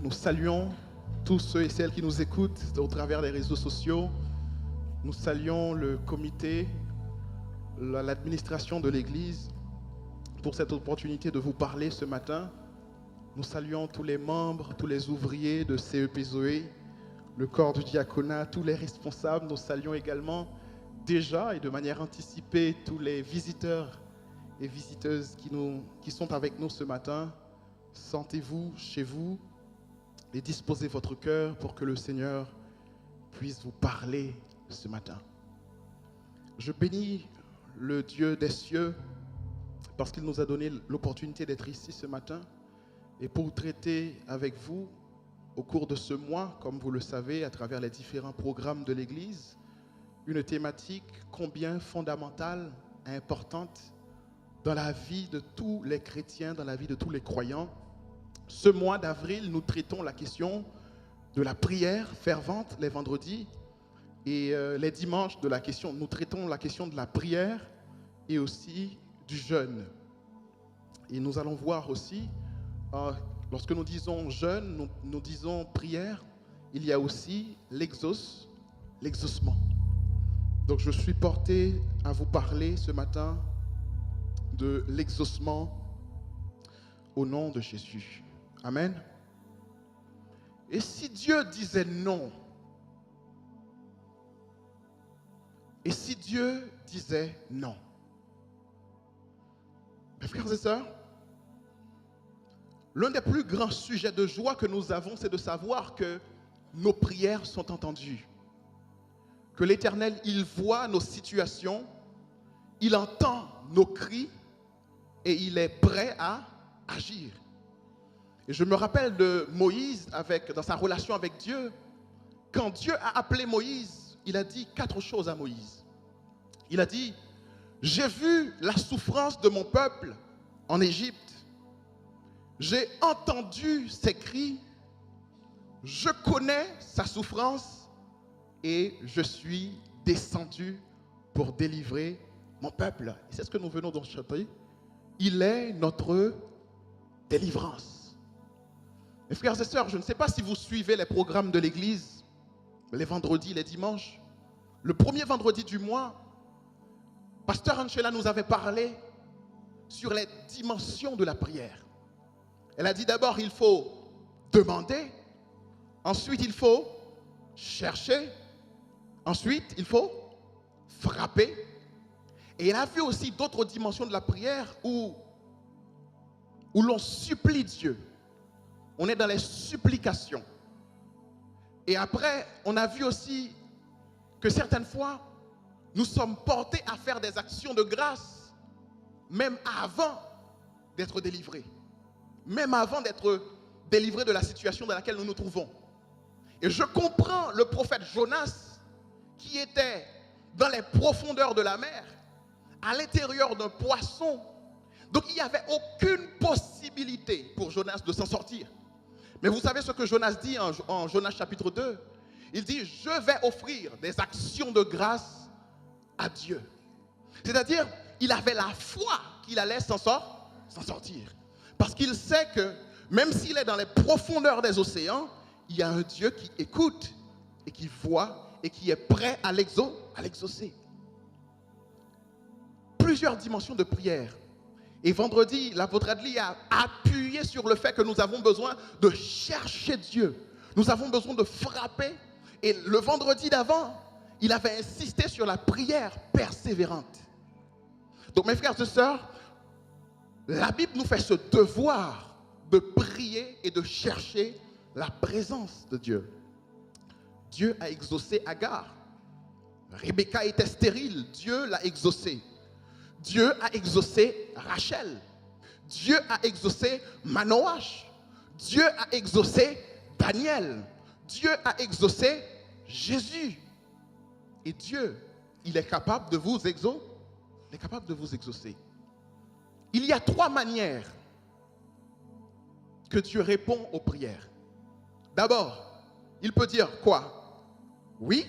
Nous saluons tous ceux et celles qui nous écoutent au travers des réseaux sociaux. Nous saluons le comité, l'administration de l'Église pour cette opportunité de vous parler ce matin. Nous saluons tous les membres, tous les ouvriers de CEP Zoé, le corps du diaconat, tous les responsables. Nous saluons également déjà et de manière anticipée tous les visiteurs et visiteuses qui sont avec nous ce matin. Sentez-vous chez vous et disposez votre cœur pour que le Seigneur puisse vous parler ce matin. Je bénis le Dieu des cieux parce qu'il nous a donné l'opportunité d'être ici ce matin et pour traiter avec vous au cours de ce mois, comme vous le savez, à travers les différents programmes de l'Église, une thématique combien fondamentale, importante dans la vie de tous les chrétiens, dans la vie de tous les croyants. Ce mois d'avril, nous traitons la question de la prière fervente les vendredis et les dimanches nous traitons la question de la prière et aussi du jeûne. Et nous allons voir aussi, lorsque nous disons jeûne, nous disons prière, il y a aussi l'exaucement. Donc je suis porté à vous parler ce matin de l'exaucement au nom de Jésus. Amen. Et si Dieu disait non? Et si Dieu disait non? Mes frères et sœurs, l'un des plus grands sujets de joie que nous avons, c'est de savoir que nos prières sont entendues. Que l'Éternel, il voit nos situations, il entend nos cris et il est prêt à agir. Et je me rappelle de Moïse dans sa relation avec Dieu. Quand Dieu a appelé Moïse, il a dit 4 choses à Moïse. Il a dit, j'ai vu la souffrance de mon peuple en Égypte. J'ai entendu ses cris. Je connais sa souffrance et je suis descendu pour délivrer mon peuple. Et c'est ce que nous venons de chanter. Il est notre délivrance. Mes frères et sœurs, je ne sais pas si vous suivez les programmes de l'Église, les vendredis, les dimanches. Le premier vendredi du mois, Pasteur Angela nous avait parlé sur les dimensions de la prière. Elle a dit d'abord, il faut demander, ensuite il faut chercher, ensuite il faut frapper. Et elle a vu aussi d'autres dimensions de la prière où l'on supplie Dieu. On est dans les supplications. Et après, on a vu aussi que certaines fois, nous sommes portés à faire des actions de grâce, même avant d'être délivrés. Même avant d'être délivrés de la situation dans laquelle nous nous trouvons. Et je comprends le prophète Jonas qui était dans les profondeurs de la mer, à l'intérieur d'un poisson. Donc il n'y avait aucune possibilité pour Jonas de s'en sortir. Mais vous savez ce que Jonas dit en Jonas chapitre 2? Il dit, je vais offrir des actions de grâce à Dieu. C'est-à-dire, il avait la foi qu'il allait s'en sortir. Parce qu'il sait que même s'il est dans les profondeurs des océans, il y a un Dieu qui écoute et qui voit et qui est prêt à l'exaucer. Plusieurs dimensions de prière. Et vendredi, l'apôtre Adli a appuyé sur le fait que nous avons besoin de chercher Dieu. Nous avons besoin de frapper. Et le vendredi d'avant, il avait insisté sur la prière persévérante. Donc mes frères et sœurs, la Bible nous fait ce devoir de prier et de chercher la présence de Dieu. Dieu a exaucé Agar. Rebecca était stérile, Dieu l'a exaucée. Dieu a exaucé Rachel. Dieu a exaucé Manoach. Dieu a exaucé Daniel. Dieu a exaucé Jésus. Et Dieu, il est capable de vous exaucer. Il est capable de vous exaucer. Il y a 3 manières que Dieu répond aux prières. D'abord, il peut dire quoi? Oui,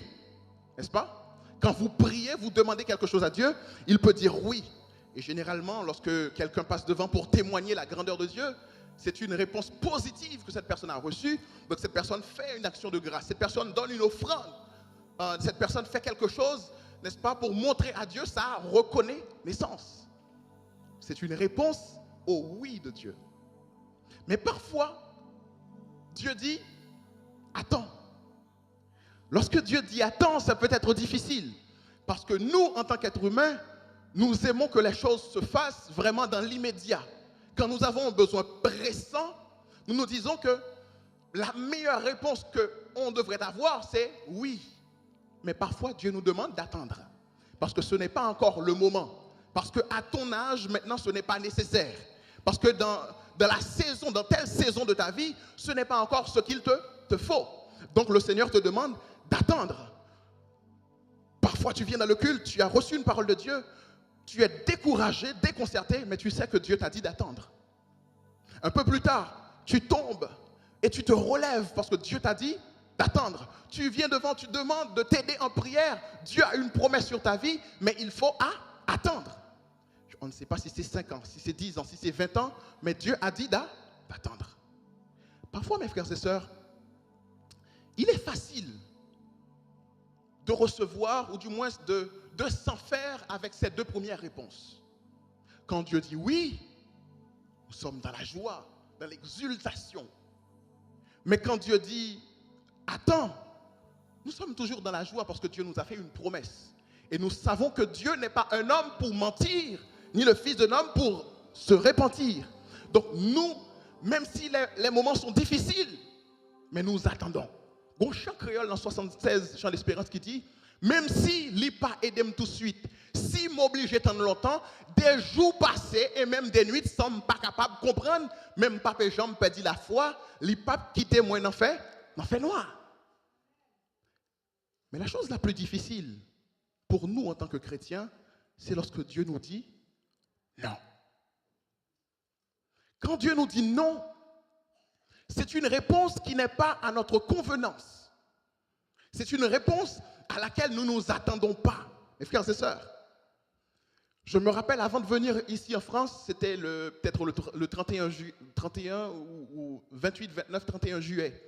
n'est-ce pas? Quand vous priez, vous demandez quelque chose à Dieu, il peut dire oui. Et généralement, lorsque quelqu'un passe devant pour témoigner la grandeur de Dieu, c'est une réponse positive que cette personne a reçue. Donc cette personne fait une action de grâce. Cette personne donne une offrande. Cette personne fait quelque chose, n'est-ce pas, pour montrer à Dieu sa reconnaissance. C'est une réponse au oui de Dieu. Mais parfois, Dieu dit, attends. Lorsque Dieu dit attends, ça peut être difficile. Parce que nous, en tant qu'êtres humains, nous aimons que les choses se fassent vraiment dans l'immédiat. Quand nous avons un besoin pressant, nous nous disons que la meilleure réponse qu'on devrait avoir, c'est oui. Mais parfois, Dieu nous demande d'attendre. Parce que ce n'est pas encore le moment. Parce qu'à ton âge, maintenant, ce n'est pas nécessaire. Parce que dans la saison, dans telle saison de ta vie, ce n'est pas encore ce qu'il te faut. Donc le Seigneur te demande d'attendre. Parfois, tu viens dans le culte, tu as reçu une parole de Dieu, tu es découragé, déconcerté, mais tu sais que Dieu t'a dit d'attendre. Un peu plus tard, tu tombes et tu te relèves parce que Dieu t'a dit d'attendre. Tu viens devant, tu demandes de t'aider en prière. Dieu a une promesse sur ta vie, mais il faut attendre. On ne sait pas si c'est 5 ans, si c'est 10 ans, si c'est 20 ans, mais Dieu a dit d'attendre. Parfois, mes frères et sœurs, il est facile de recevoir, ou du moins de s'en faire avec ces 2 premières réponses. Quand Dieu dit oui, nous sommes dans la joie, dans l'exultation. Mais quand Dieu dit attends, nous sommes toujours dans la joie parce que Dieu nous a fait une promesse. Et nous savons que Dieu n'est pas un homme pour mentir, ni le fils d'un homme pour se repentir. Donc nous, même si les moments sont difficiles, mais nous attendons. Bon, chant créole dans 76, chant d'espérance qui dit, même si l'il pas aidé tout de suite, si m'oblige tant longtemps, des jours passés et même des nuits, sommes pas capables de comprendre, même papa et Jean perdit la foi, l'il pas quitté moi n'en fait noir. Mais la chose la plus difficile pour nous en tant que chrétiens, c'est lorsque Dieu nous dit non. Quand Dieu nous dit non, c'est une réponse qui n'est pas à notre convenance. C'est une réponse à laquelle nous ne nous attendons pas. Mes frères et sœurs, je me rappelle avant de venir ici en France, c'était peut-être le 31 ou 28, 29, 31 juillet.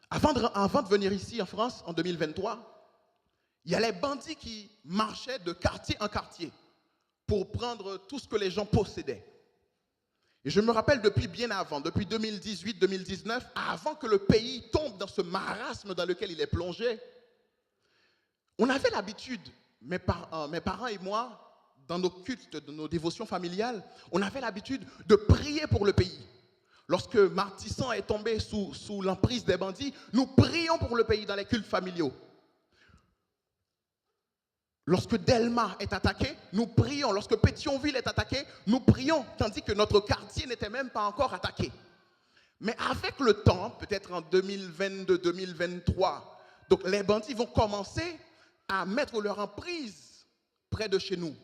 Avant de venir ici en France, en 2023, il y a les bandits qui marchaient de quartier en quartier pour prendre tout ce que les gens possédaient. Et je me rappelle depuis bien avant, depuis 2018, 2019, avant que le pays tombe dans ce marasme dans lequel il est plongé, on avait l'habitude, mes parents et moi, dans nos cultes, dans nos dévotions familiales, on avait l'habitude de prier pour le pays. Lorsque Martissan est tombé sous l'emprise des bandits, nous prions pour le pays dans les cultes familiaux. Lorsque Delma est attaqué, nous prions. Lorsque Pétionville est attaqué, nous prions, tandis que notre quartier n'était même pas encore attaqué. Mais avec le temps, peut-être en 2022, 2023, donc les bandits vont commencer à mettre leur emprise près de chez nous.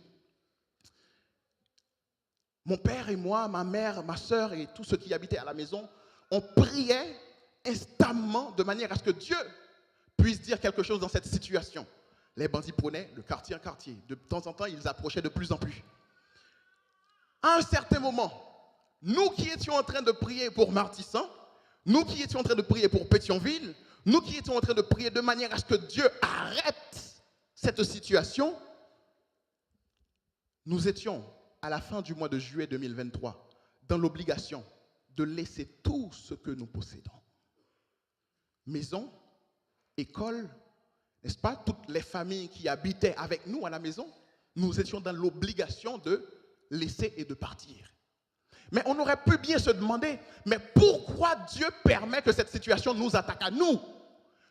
Mon père et moi, ma mère, ma soeur et tous ceux qui habitaient à la maison, on priait instamment de manière à ce que Dieu puisse dire quelque chose dans cette situation. Les bandits prenaient de quartier en quartier. De temps en temps, ils approchaient de plus en plus. À un certain moment, nous qui étions en train de prier pour Martissan, nous qui étions en train de prier pour Pétionville, nous qui étions en train de prier de manière à ce que Dieu arrête cette situation, nous étions à la fin du mois de juillet 2023 dans l'obligation de laisser tout ce que nous possédons. Maison, école, n'est-ce pas, toutes les familles qui habitaient avec nous à la maison, nous étions dans l'obligation de laisser et de partir. Mais on aurait pu bien se demander, mais pourquoi Dieu permet que cette situation nous attaque à nous?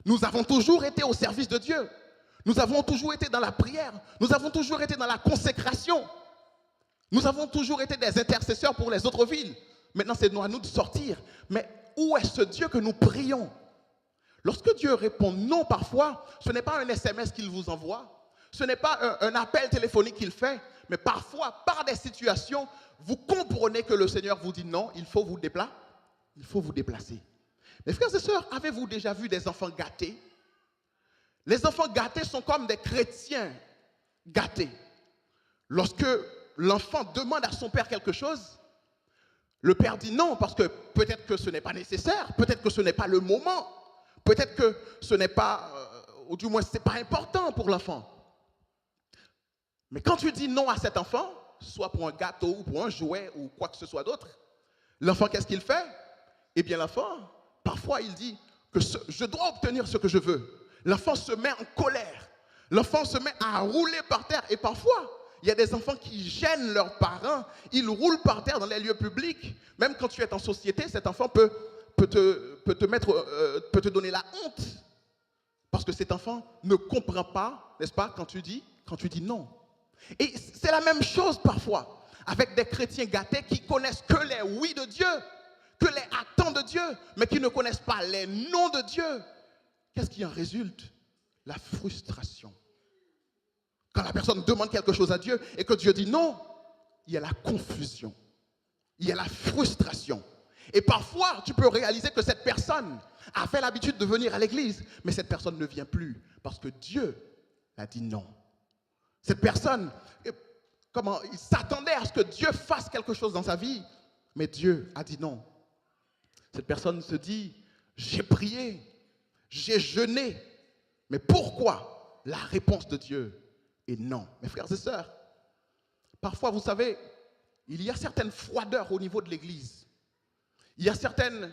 Nous avons toujours été au service de Dieu. Nous avons toujours été dans la prière. Nous avons toujours été dans la consécration. Nous avons toujours été des intercesseurs pour les autres villes. Maintenant, c'est à nous de sortir. Mais où est ce Dieu que nous prions? Lorsque Dieu répond non parfois, ce n'est pas un SMS qu'il vous envoie, ce n'est pas un appel téléphonique qu'il fait, mais parfois, par des situations, vous comprenez que le Seigneur vous dit non, il faut vous déplacer. Mes frères et sœurs, avez-vous déjà vu des enfants gâtés? Les enfants gâtés sont comme des chrétiens gâtés. Lorsque l'enfant demande à son père quelque chose, Le père dit non parce que peut-être que ce n'est pas nécessaire, peut-être que ce n'est pas le moment, peut-être que ce n'est pas, ou du moins ce n'est pas important pour l'enfant. Mais quand tu dis non à cet enfant, soit pour un gâteau ou pour un jouet ou quoi que ce soit d'autre, l'enfant, qu'est-ce qu'il fait? Eh bien, l'enfant, parfois, il dit que je dois obtenir ce que je veux. L'enfant se met en colère. L'enfant se met à rouler par terre. Et parfois, il y a des enfants qui gênent leurs parents. Ils roulent par terre dans les lieux publics. Même quand tu es en société, cet enfant peut te donner la honte. Parce que cet enfant ne comprend pas, n'est-ce pas, quand tu dis non. Et c'est la même chose parfois avec des chrétiens gâtés qui connaissent que les oui de Dieu, que les attends de Dieu, mais qui ne connaissent pas les non de Dieu. Qu'est-ce qui en résulte? La frustration. Quand la personne demande quelque chose à Dieu et que Dieu dit non, il y a la confusion, il y a la frustration. Et parfois, tu peux réaliser que cette personne a fait l'habitude de venir à l'église, mais cette personne ne vient plus parce que Dieu a dit non. Cette personne, il s'attendait à ce que Dieu fasse quelque chose dans sa vie, mais Dieu a dit non. Cette personne se dit, j'ai prié, j'ai jeûné, mais pourquoi? La réponse de Dieu est non. Mes frères et sœurs, parfois, vous savez, il y a certaines froideurs au niveau de l'église. Il y a certaines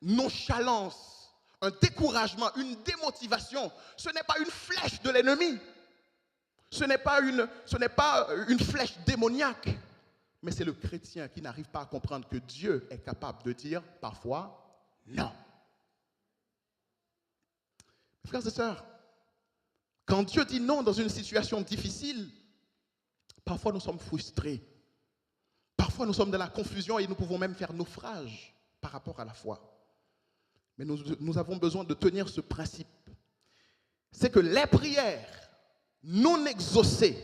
nonchalances, un découragement, une démotivation. Ce n'est pas une flèche de l'ennemi. Ce n'est pas une flèche démoniaque, mais c'est le chrétien qui n'arrive pas à comprendre que Dieu est capable de dire parfois non. Frères et sœurs, quand Dieu dit non dans une situation difficile, parfois nous sommes frustrés. Parfois nous sommes dans la confusion et nous pouvons même faire naufrage par rapport à la foi. Mais nous avons besoin de tenir ce principe. C'est que les prières non exaucées,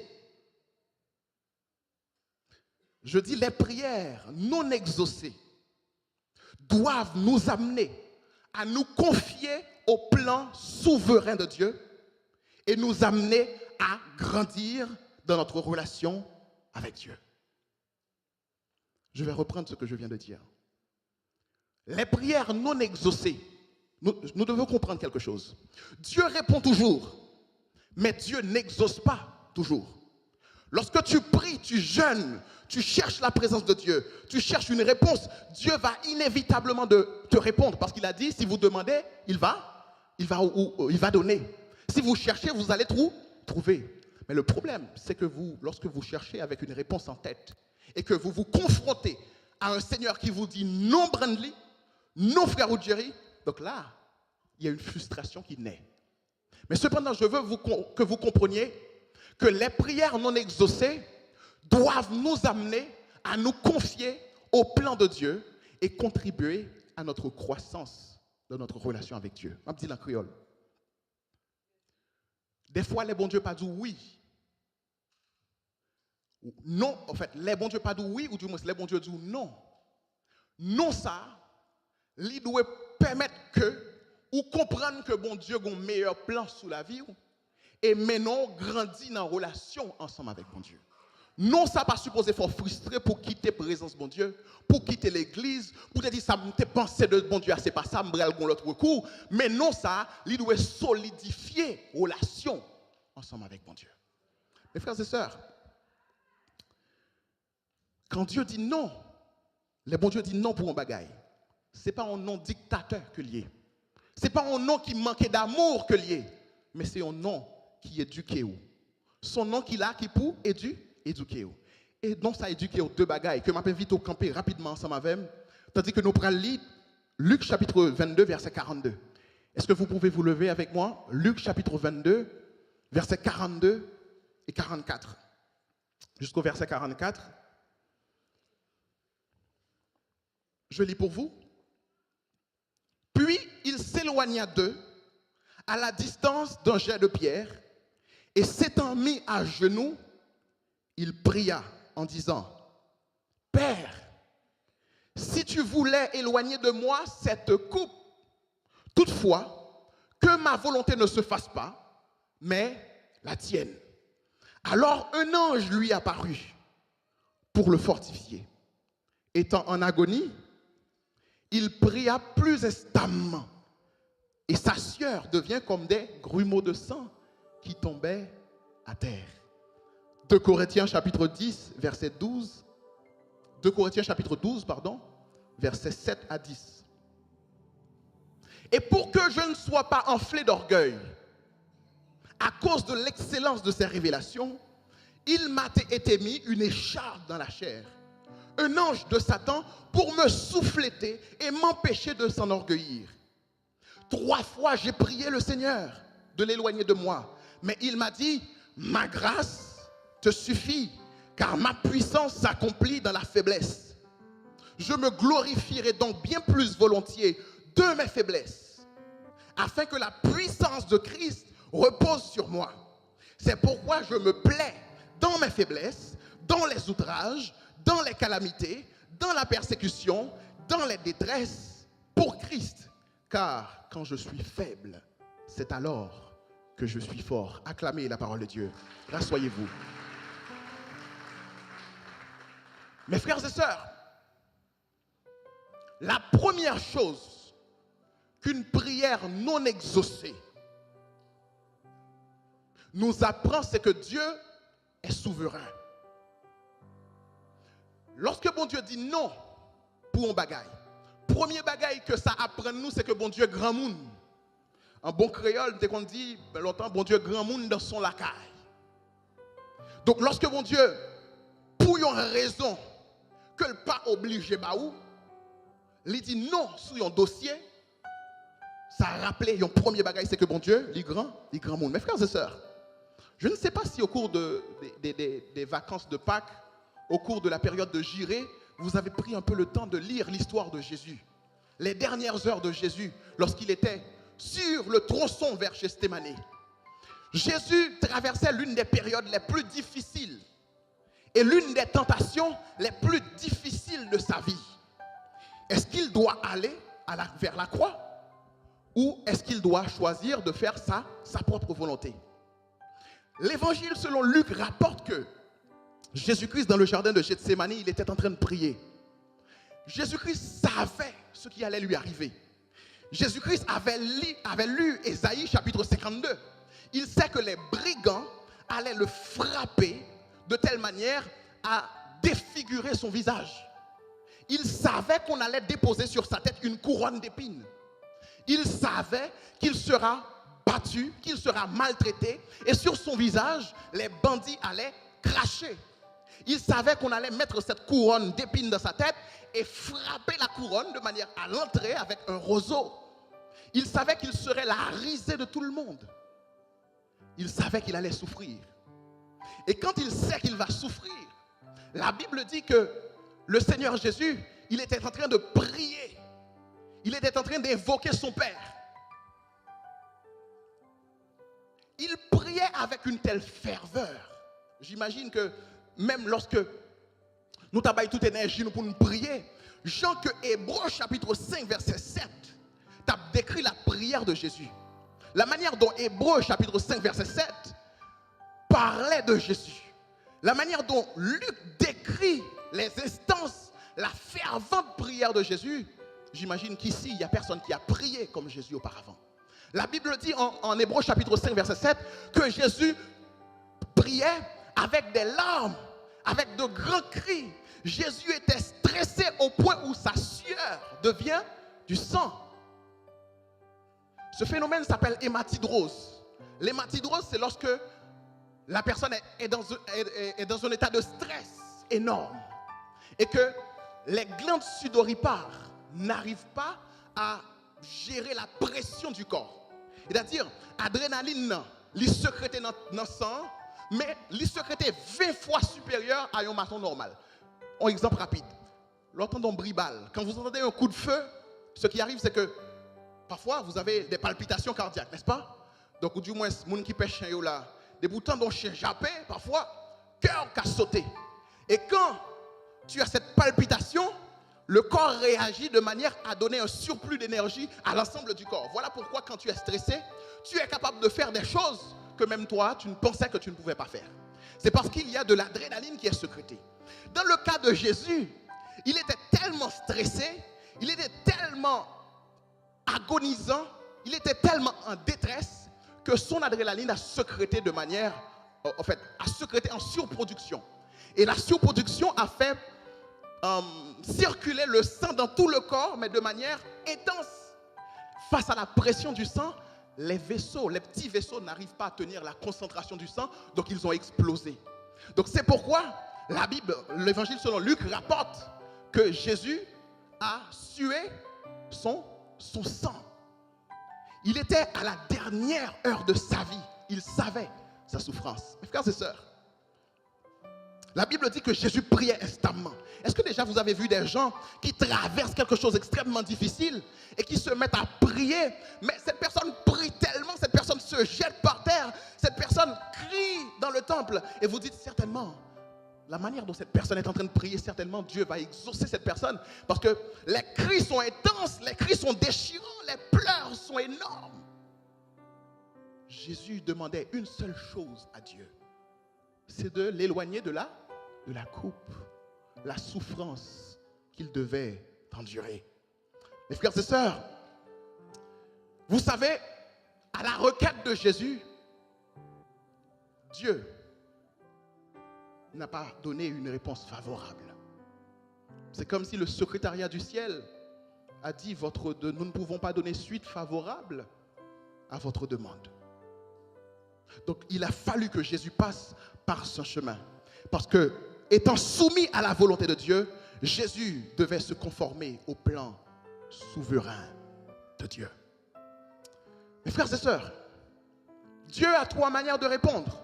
je dis les prières non exaucées, doivent nous amener à nous confier au plan souverain de Dieu et nous amener à grandir dans notre relation avec Dieu. Je vais reprendre ce que je viens de dire. Les prières non exaucées, nous devons comprendre quelque chose. Dieu répond toujours, mais Dieu n'exauce pas toujours. Lorsque tu pries, tu jeûnes, tu cherches la présence de Dieu, tu cherches une réponse, Dieu va inévitablement te répondre parce qu'il a dit, si vous demandez, il va donner. Si vous cherchez, vous allez trouver. Mais le problème, c'est que lorsque vous cherchez avec une réponse en tête et que vous vous confrontez à un Seigneur qui vous dit non Brandley, non frère Jerry, donc là, il y a une frustration qui naît. Mais cependant, je veux que vous compreniez que les prières non exaucées doivent nous amener à nous confier au plan de Dieu et contribuer à notre croissance dans notre relation avec Dieu. Je dis en créole. Des fois, les bons dieux pas disent oui. Non, en fait, les bons dieux pas disent oui, ou du moins les bons dieux disent non. Non, ça, il doit permettre que, ou comprendre que bon Dieu a un meilleur plan sous la vie, et maintenant grandir dans relation ensemble avec bon Dieu. Non, ça pas supposé faut frustrer pour quitter la présence de bon Dieu, pour quitter l'église, pour te dire ça me pensé de bon Dieu, c'est pas ça, me bral l'autre recours, mais non ça, il doit solidifier relation ensemble avec bon Dieu. Mes frères et sœurs, quand Dieu dit non, le bon Dieu dit non pour un bagaille. C'est pas un non dictateur que lié. C'est pas un non qui manquait d'amour que lié, mais c'est un non qui éduque. Son nom qu'il a qui pour éduquer. Et donc ça éduque deux bagailles que m'invite au camper rapidement ensemble avec moi, tandis que nous prenons lire Luc chapitre 22 verset 42. Est-ce que vous pouvez vous lever avec moi? Luc chapitre 22 verset 42 et 44. Jusqu'au verset 44. Je lis pour vous. Puis il s'éloigna d'eux à la distance d'un jet de pierre et s'étant mis à genoux, il pria en disant, « Père, si tu voulais éloigner de moi cette coupe, toutefois, que ma volonté ne se fasse pas, mais la tienne. » Alors un ange lui apparut pour le fortifier. étant en agonie, il pria plus instamment. Et sa sueur devient comme des grumeaux de sang qui tombaient à terre. 2 Corinthiens chapitre 10, verset 12. 2 Corinthiens chapitre 12, pardon, versets 7 à 10. Et pour que je ne sois pas enflé d'orgueil, à cause de l'excellence de ces révélations, il m'a été mis une écharpe dans la chair, un ange de Satan pour me souffléter et m'empêcher de s'enorgueillir. 3 fois j'ai prié le Seigneur de l'éloigner de moi, mais il m'a dit, ma grâce te suffit, car ma puissance s'accomplit dans la faiblesse. Je me glorifierai donc bien plus volontiers de mes faiblesses, afin que la puissance de Christ repose sur moi. C'est pourquoi je me plais dans mes faiblesses, dans les outrages, dans les calamités, dans la persécution, dans les détresses, pour Christ. Car quand je suis faible, c'est alors que je suis fort. Acclamez la parole de Dieu. Rassoyez-vous. Mes frères et sœurs, la première chose qu'une prière non exaucée nous apprend, c'est que Dieu est souverain. Lorsque bon Dieu dit non pour un bagaille, premier bagaille que ça apprend nous, c'est que bon Dieu est grand monde. En bon créole, dès qu'on dit longtemps, bon Dieu est grand monde dans son lacaille. Donc lorsque bon Dieu, pour une raison que le pas obligé baou, il dit non sur un dossier, ça a rappelé un premier bagaille, c'est que bon Dieu, il est grand monde. Mes frères et sœurs, je ne sais pas si au cours des vacances de Pâques, au cours de la période de Jiré, vous avez pris un peu le temps de lire l'histoire de Jésus. Les dernières heures de Jésus, lorsqu'il était sur le tronçon vers Gethsémani. Jésus traversait l'une des périodes les plus difficiles et l'une des tentations les plus difficiles de sa vie. Est-ce qu'il doit aller vers la croix ou est-ce qu'il doit choisir de faire sa propre volonté? L'évangile selon Luc rapporte que Jésus-Christ dans le jardin de Gethsémani, il était en train de prier. Jésus-Christ savait ce qui allait lui arriver. Jésus-Christ avait lu Ésaïe chapitre 52. Il sait que les brigands allaient le frapper de telle manière à défigurer son visage. Il savait qu'on allait déposer sur sa tête une couronne d'épines. Il savait qu'il sera battu, qu'il sera maltraité, et sur son visage, les bandits allaient cracher. Il savait qu'on allait mettre cette couronne d'épines dans sa tête et frapper la couronne de manière à l'entrer avec un roseau. Il savait qu'il serait la risée de tout le monde. Il savait qu'il allait souffrir. Et quand il sait qu'il va souffrir, la Bible dit que le Seigneur Jésus, il était en train de prier. Il était en train d'évoquer son Père. Il priait avec une telle ferveur. J'imagine que même lorsque nous travaillons toute énergie pour nous prier, Jean que Hébreux chapitre 5 verset 7 t'a décrit la prière de Jésus. La manière dont Hébreux chapitre 5 verset 7 parlait de Jésus. La manière dont Luc décrit les instances, la fervente prière de Jésus. J'imagine qu'ici, il n'y a personne qui a prié comme Jésus auparavant. La Bible dit en Hébreux chapitre 5 verset 7 que Jésus priait avec des larmes, avec de grands cris. Jésus était stressé au point où sa sueur devient du sang. Ce phénomène s'appelle hématidrose. L'hématidrose, c'est lorsque la personne est dans un état de stress énorme et que les glandes sudoripares n'arrivent pas à gérer la pression du corps. C'est-à-dire, l'adrénaline, elle sécrétée dans le sang, mais elle sécrétée 20 fois supérieure à un maton normal. Un exemple rapide. L'entendons bribal. Quand vous entendez un coup de feu, ce qui arrive, c'est que parfois, vous avez des palpitations cardiaques, n'est-ce pas? Donc, ou du moins, les gens qui pêchent là, des boutons dont chien jappé, parfois, cœur qui a sauté. Et quand tu as cette palpitation, le corps réagit de manière à donner un surplus d'énergie à l'ensemble du corps. Voilà pourquoi quand tu es stressé, tu es capable de faire des choses que même toi, tu ne pensais que tu ne pouvais pas faire. C'est parce qu'il y a de l'adrénaline qui est sécrétée. Dans le cas de Jésus, il était tellement stressé, il était tellement agonisant, il était tellement en détresse que son adrénaline a sécrété de manière, a sécrété en surproduction. Et la surproduction a fait circuler le sang dans tout le corps, mais de manière intense. Face à la pression du sang, les petits vaisseaux n'arrivent pas à tenir la concentration du sang, donc ils ont explosé. Donc c'est pourquoi la Bible, l'évangile selon Luc rapporte que Jésus a sué son sang. Il était à la dernière heure de sa vie. Il savait sa souffrance. Mes frères et sœurs, la Bible dit que Jésus priait instamment. Est-ce que déjà vous avez vu des gens qui traversent quelque chose d'extrêmement difficile et qui se mettent à prier, mais cette personne prie tellement, cette personne se jette par terre, cette personne crie dans le temple, et vous dites certainement, la manière dont cette personne est en train de prier, certainement Dieu va exaucer cette personne, parce que les cris sont intenses, les cris sont déchirants, les pleurs sont énormes. Jésus demandait une seule chose à Dieu, c'est de l'éloigner de la coupe, la souffrance qu'il devait endurer. Mes frères et sœurs, vous savez, à la requête de Jésus, Dieu n'a pas donné une réponse favorable. C'est comme si le secrétariat du ciel a dit, nous ne pouvons pas donner suite favorable à votre demande. Donc il a fallu que Jésus passe par ce chemin. Parce que, étant soumis à la volonté de Dieu, Jésus devait se conformer au plan souverain de Dieu. Mes frères et sœurs, Dieu a trois manières de répondre.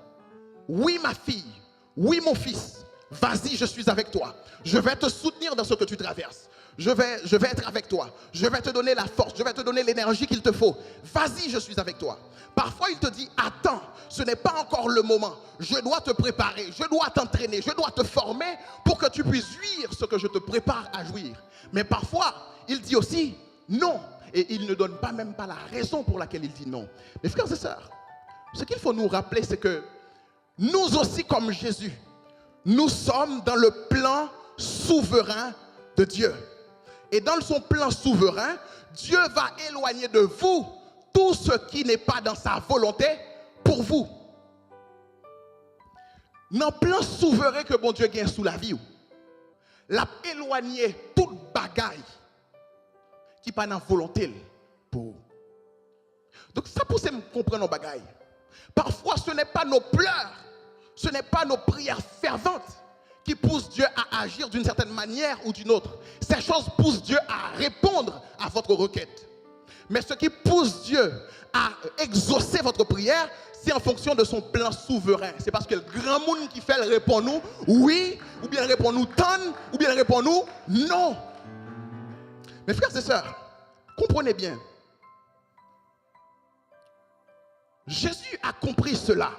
Oui, ma fille, oui, mon fils, vas-y, je suis avec toi. Je vais te soutenir dans ce que tu traverses. Je vais être avec toi. Je vais te donner la force. Je vais te donner l'énergie qu'il te faut. Vas-y, je suis avec toi. Parfois, il te dit, attends, ce n'est pas encore le moment. Je dois te préparer, je dois t'entraîner, je dois te former pour que tu puisses jouir ce que je te prépare à jouir. Mais parfois, il dit aussi non. Et il ne donne même pas la raison pour laquelle il dit non. Mes frères et sœurs, ce qu'il faut nous rappeler, c'est que nous aussi, comme Jésus, nous sommes dans le plan souverain de Dieu. Et dans son plan souverain, Dieu va éloigner de vous tout ce qui n'est pas dans sa volonté pour vous. Dans le plan souverain que bon Dieu gagne sous la vie, l'a éloigné toute bagaille qui n'est pas dans la volonté pour vous. Donc ça pour me comprendre nos bagailles. Parfois ce n'est pas nos pleurs, ce n'est pas nos prières ferventes qui poussent Dieu à agir d'une certaine manière ou d'une autre. Ces choses poussent Dieu à répondre à votre requête. Mais ce qui pousse Dieu à exaucer votre prière, c'est en fonction de son plan souverain. C'est parce que le grand monde qui fait répond nous oui, ou bien répond nous tonne, ou bien répond nous non. Mes frères et sœurs, comprenez bien. Jésus a compris cela.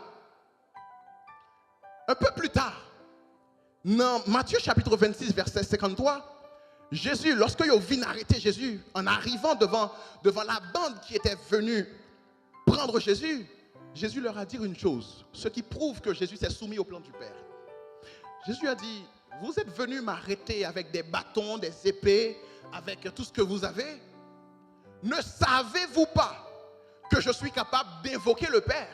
Un peu plus tard, dans Matthieu chapitre 26, verset 53, Jésus, lorsque ils viennent arrêter Jésus, en arrivant devant la bande qui était venue prendre Jésus, Jésus leur a dit une chose, ce qui prouve que Jésus s'est soumis au plan du Père. Jésus a dit, vous êtes venus m'arrêter avec des bâtons, des épées, avec tout ce que vous avez. Ne savez-vous pas que je suis capable d'invoquer le Père?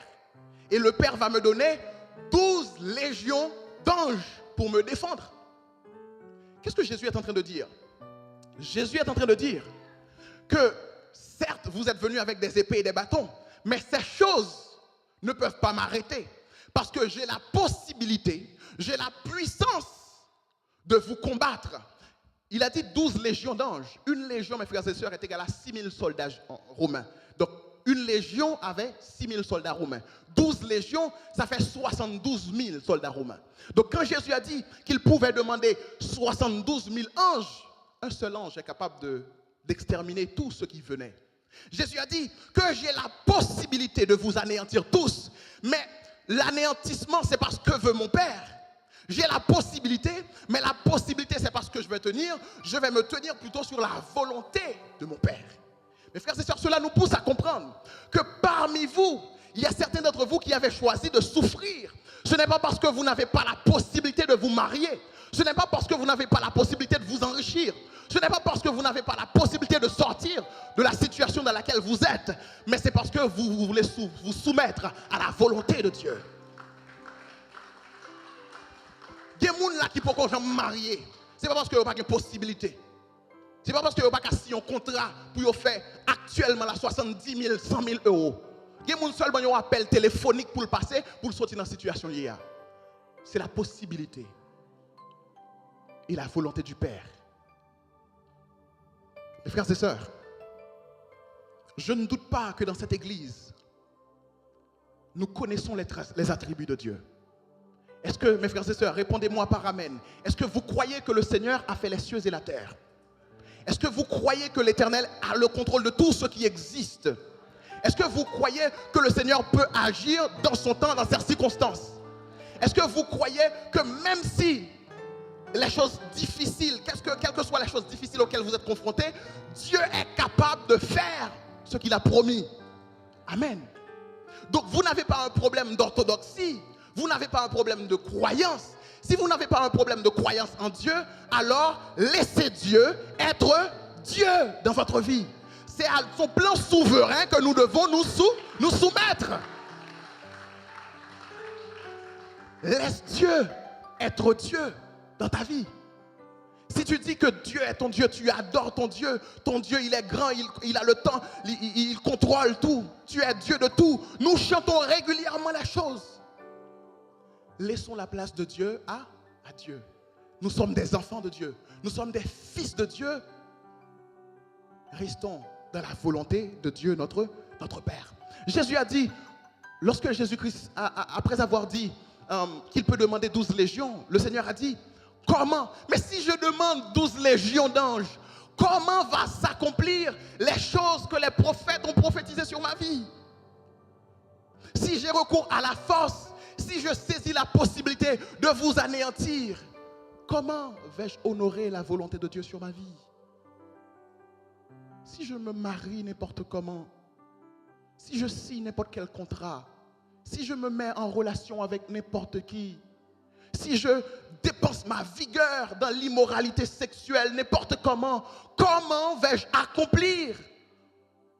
Et le Père va me donner 12 légions d'anges pour me défendre. Qu'est-ce que Jésus est en train de dire? Jésus est en train de dire que certes, vous êtes venus avec des épées et des bâtons, mais ces choses ne peuvent pas m'arrêter parce que j'ai la possibilité, j'ai la puissance de vous combattre. Il a dit 12 légions d'anges. Une légion, mes frères et sœurs, est égale à 6000 soldats romains. Donc, une légion avait 6000 soldats romains. 12 légions, ça fait 72 000 soldats romains. Donc quand Jésus a dit qu'il pouvait demander 72 000 anges, un seul ange est capable d'exterminer tous ceux qui venaient. Jésus a dit que j'ai la possibilité de vous anéantir tous, mais l'anéantissement c'est parce que veut mon Père. J'ai la possibilité, mais la possibilité c'est parce que je vais me tenir plutôt sur la volonté de mon Père. Mes frères et sœurs, cela nous pousse à comprendre que parmi vous, il y a certains d'entre vous qui avaient choisi de souffrir. Ce n'est pas parce que vous n'avez pas la possibilité de vous marier. Ce n'est pas parce que vous n'avez pas la possibilité de vous enrichir. Ce n'est pas parce que vous n'avez pas la possibilité de sortir de la situation dans laquelle vous êtes, mais c'est parce que vous voulez vous soumettre à la volonté de Dieu. Il y a des gens qui peuvent se marier. Ce n'est pas parce que vous n'avez pas de possibilité. Ce n'est pas parce que vous n'avez pas signé un contrat pour faire actuellement la 70 000, 100 000 euros. Il y a des gens seulement qui ont un appel téléphonique pour le passer, pour sortir dans la situation liée. C'est la possibilité et la volonté du Père. Mes frères et sœurs, je ne doute pas que dans cette église, nous connaissons les attributs de Dieu. Est-ce que, mes frères et sœurs, répondez-moi par Amen. Est-ce que vous croyez que le Seigneur a fait les cieux et la terre? Est-ce que vous croyez que l'Éternel a le contrôle de tout ce qui existe? Est-ce que vous croyez que le Seigneur peut agir dans son temps, dans ses circonstances? Est-ce que vous croyez que même si les choses difficiles, quelles que soient les choses difficiles auxquelles vous êtes confrontés, Dieu est capable de faire ce qu'il a promis? Amen. Donc vous n'avez pas un problème d'orthodoxie, vous n'avez pas un problème de croyance. Si vous n'avez pas un problème de croyance en Dieu, alors laissez Dieu être Dieu dans votre vie. C'est à son plan souverain que nous devons nous soumettre. Laisse Dieu être Dieu dans ta vie. Si tu dis que Dieu est ton Dieu, tu adores ton Dieu il est grand, il a le temps, il contrôle tout, tu es Dieu de tout. Nous chantons régulièrement les choses. Laissons la place de Dieu à Dieu. Nous sommes des enfants de Dieu, nous sommes des fils de Dieu. Restons dans la volonté de Dieu, notre Père. Jésus a dit, lorsque Jésus-Christ, après avoir dit qu'il peut demander 12 légions, le Seigneur a dit, comment? Mais si je demande 12 légions d'anges, comment va s'accomplir les choses que les prophètes ont prophétisées sur ma vie? Si j'ai recours à la force, si je saisis la possibilité de vous anéantir, comment vais-je honorer la volonté de Dieu sur ma vie? Si je me marie n'importe comment, si je signe n'importe quel contrat, si je me mets en relation avec n'importe qui, si je dépense ma vigueur dans l'immoralité sexuelle n'importe comment, comment vais-je accomplir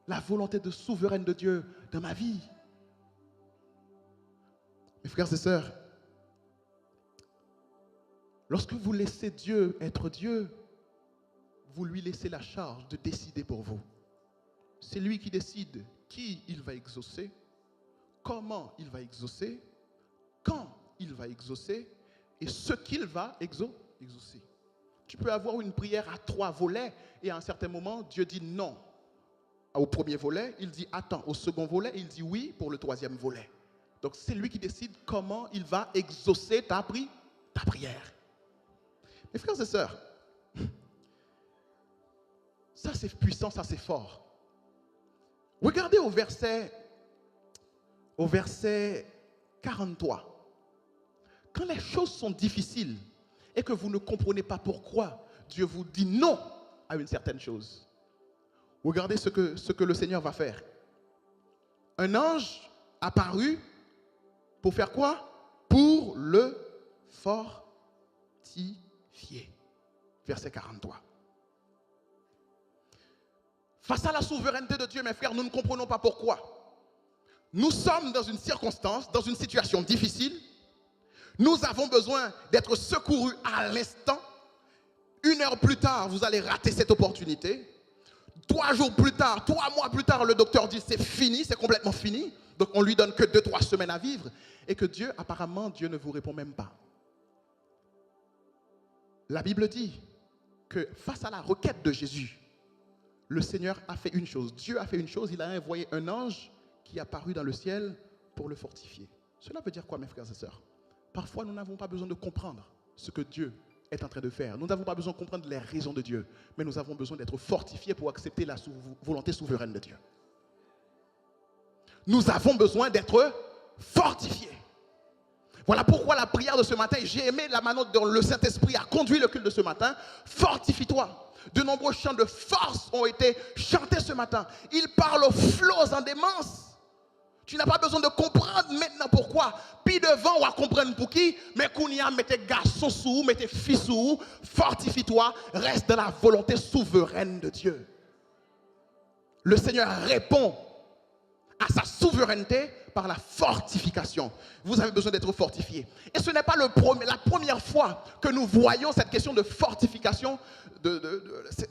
la volonté souveraine de Dieu dans ma vie? Mes frères et sœurs, lorsque vous laissez Dieu être Dieu, vous lui laissez la charge de décider pour vous. C'est lui qui décide qui il va exaucer, comment il va exaucer, quand il va exaucer et ce qu'il va exaucer. Tu peux avoir une prière à 3 volets et à un certain moment, Dieu dit non au premier volet, il dit attends au second volet, il dit oui pour le 3e volet. Donc c'est lui qui décide comment il va exaucer ta prière. Mes frères et sœurs, ça c'est puissant, ça c'est fort. Regardez au verset 43. Quand les choses sont difficiles et que vous ne comprenez pas pourquoi Dieu vous dit non à une certaine chose, regardez ce que le Seigneur va faire. Un ange apparut pour faire quoi? Pour le fortifier. Verset 43. Face à la souveraineté de Dieu, mes frères, nous ne comprenons pas pourquoi. Nous sommes dans une circonstance, dans une situation difficile. Nous avons besoin d'être secourus à l'instant. 1 heure plus tard, vous allez rater cette opportunité. 3 jours plus tard, 3 mois plus tard, le docteur dit c'est fini, c'est complètement fini. Donc on lui donne que 2-3 semaines à vivre. Et que Dieu, apparemment, Dieu ne vous répond même pas. La Bible dit que face à la requête de Jésus, le Seigneur a fait une chose. Dieu a fait une chose, il a envoyé un ange qui est apparu dans le ciel pour le fortifier. Cela veut dire quoi, mes frères et sœurs? Parfois, nous n'avons pas besoin de comprendre ce que Dieu est en train de faire. Nous n'avons pas besoin de comprendre les raisons de Dieu, mais nous avons besoin d'être fortifiés pour accepter la volonté souveraine de Dieu. Nous avons besoin d'être fortifiés. Voilà pourquoi la prière de ce matin, j'ai aimé la manière dont le Saint-Esprit a conduit le culte de ce matin. Fortifie-toi. De nombreux chants de force ont été chantés ce matin. Il parle aux flots en démence. Tu n'as pas besoin de comprendre maintenant pourquoi. Puis devant ou à comprendre pour qui, mais qu'on y a, mettez garçon sous, mettez fille sous, fortifie-toi, reste dans la volonté souveraine de Dieu. Le Seigneur répond à sa souveraineté par la fortification. Vous avez besoin d'être fortifié. Et ce n'est pas la première fois que nous voyons cette question de fortification,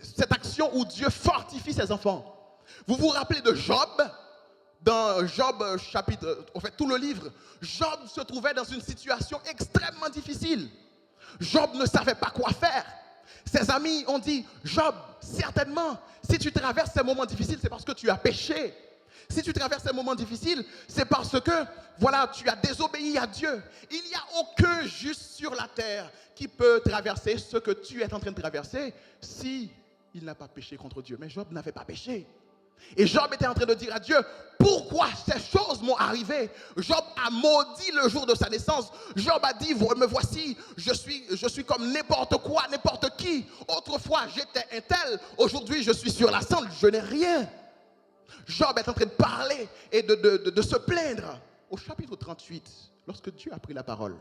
cette action où Dieu fortifie ses enfants. Vous vous rappelez de Job? Dans Job chapitre, en fait tout le livre, Job se trouvait dans une situation extrêmement difficile. Job ne savait pas quoi faire. Ses amis ont dit, Job, certainement, si tu traverses ces moments difficiles, c'est parce que tu as péché. Si tu traverses ces moments difficiles, c'est parce que, voilà, tu as désobéi à Dieu. Il n'y a aucun juste sur la terre qui peut traverser ce que tu es en train de traverser si il n'a pas péché contre Dieu. Mais Job n'avait pas péché. Et Job était en train de dire à Dieu, pourquoi ces choses m'ont arrivé? Job a maudit le jour de sa naissance. Job a dit, me voici, je suis comme n'importe quoi, n'importe qui. Autrefois, j'étais un tel. Aujourd'hui, je suis sur la cendre, je n'ai rien. Job est en train de parler et de se plaindre. Au chapitre 38, lorsque Dieu a pris la parole,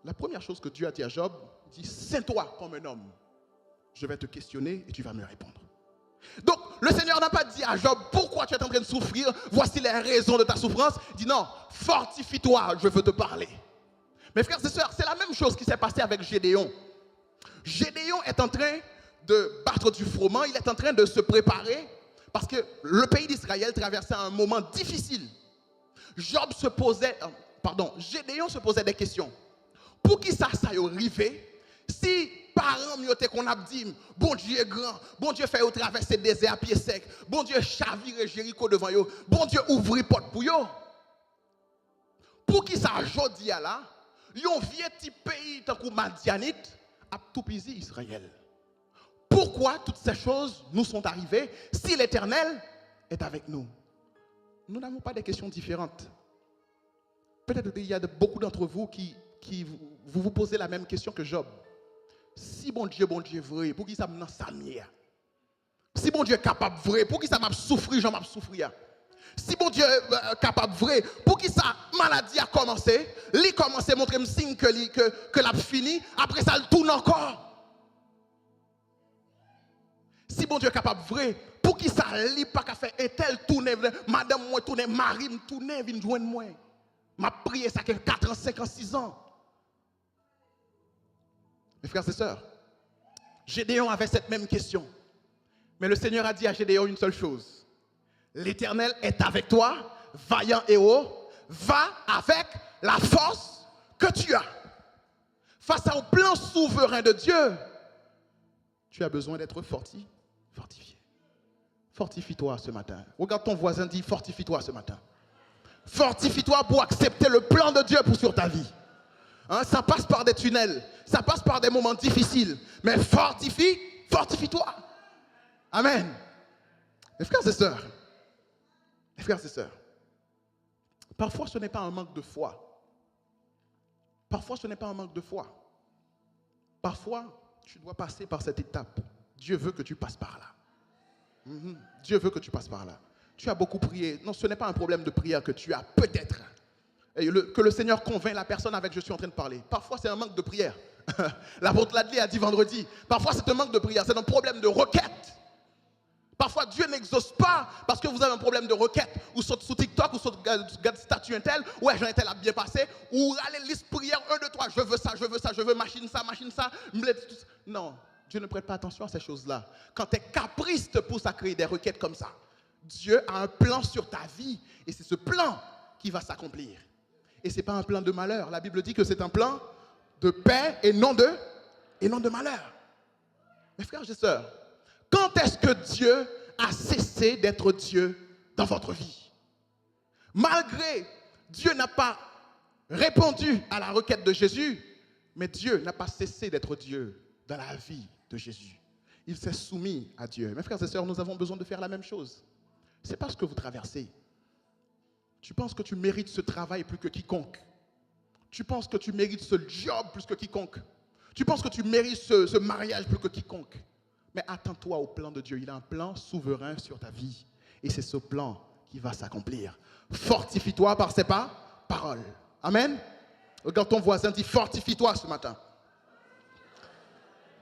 la première chose que Dieu a dit à Job, il dit, Sains-toi comme un homme. Je vais te questionner et tu vas me répondre. Donc, le Seigneur n'a pas dit à Job, pourquoi tu es en train de souffrir? Voici les raisons de ta souffrance. Il dit non, fortifie-toi, je veux te parler. Mes frères et sœurs, c'est la même chose qui s'est passée avec Gédéon. Gédéon est en train de battre du froment, il est en train de se préparer parce que le pays d'Israël traversait un moment difficile. Gédéon se posait des questions. Pour qui ça y arrivé? Si parents mioté qu'on a dit, bon Dieu est grand, bon Dieu fait traverser le désert à pied sec, bon Dieu chavire Jéricho devant yo, bon Dieu ouvre porte pour yo. Pour qui ça jodi a là, yon vieux petit pays tant que Madianite a tout pisé Israël. Pourquoi toutes ces choses nous sont arrivées si l'Éternel est avec nous? Nous n'avons pas des questions différentes. Peut-être qu'il y a beaucoup d'entre vous qui vous posez la même question que Job. Si bon Dieu vrai, pour qui ça m'a samia? Si bon Dieu est capable vrai, pour qui ça m'a souffri, j'en m'a souffrir? Si bon Dieu est capable vrai, pour qui ça maladie a commencé, il commence à montrer un signe que l'a fini, après ça il tourne encore. Si bon Dieu est capable vrai, pour qui ça il pas qu'à faire un tel tourner, madame moi tourner, mari me tourner, vient joindre moi. M'a prié ça que 4 ans, 5 ans, 6 ans. Mes frères et sœurs, Gédéon avait cette même question. Mais le Seigneur a dit à Gédéon une seule chose. L'Éternel est avec toi, vaillant héros, va avec la force que tu as. Face au plan souverain de Dieu, tu as besoin d'être fortifié. Fortifie-toi ce matin. Regarde ton voisin, dit fortifie-toi ce matin. Fortifie-toi pour accepter le plan de Dieu sur ta vie. Hein, ça passe par des tunnels, ça passe par des moments difficiles, mais fortifie-toi. Amen. Mes frères et sœurs, parfois ce n'est pas un manque de foi. Parfois tu dois passer par cette étape. Dieu veut que tu passes par là. Dieu veut que tu passes par là. Tu as beaucoup prié. Non, ce n'est pas un problème de prière que tu as, peut-être. Et que le Seigneur convainc la personne avec qui je suis en train de parler. Parfois, c'est un manque de prière. L'apôtre Ladley a dit vendredi. Parfois, c'est un manque de prière. C'est un problème de requête. Parfois, Dieu n'exauce pas parce que vous avez un problème de requête. Ou sur TikTok, ou sur statut intel. Ouais, j'en étais là bien passé. Ou allez, liste prière 1, 2, 3. Je veux ça, machine ça. Non, Dieu ne prête pas attention à ces choses-là. Quand tu es caprice, te pousse à créer des requêtes comme ça. Dieu a un plan sur ta vie. Et c'est ce plan qui va s'accomplir. Et ce n'est pas un plan de malheur. La Bible dit que c'est un plan de paix et non de malheur. Mes frères et sœurs, quand est-ce que Dieu a cessé d'être Dieu dans votre vie? Malgré Dieu n'a pas répondu à la requête de Jésus, mais Dieu n'a pas cessé d'être Dieu dans la vie de Jésus. Il s'est soumis à Dieu. Mes frères et sœurs, nous avons besoin de faire la même chose. Ce n'est pas ce que vous traversez. Tu penses que tu mérites ce travail plus que quiconque. Tu penses que tu mérites ce job plus que quiconque. Tu penses que tu mérites ce mariage plus que quiconque. Mais attends-toi au plan de Dieu. Il a un plan souverain sur ta vie. Et c'est ce plan qui va s'accomplir. Fortifie-toi par ses paroles. Amen. Regarde ton voisin, dis fortifie-toi ce matin.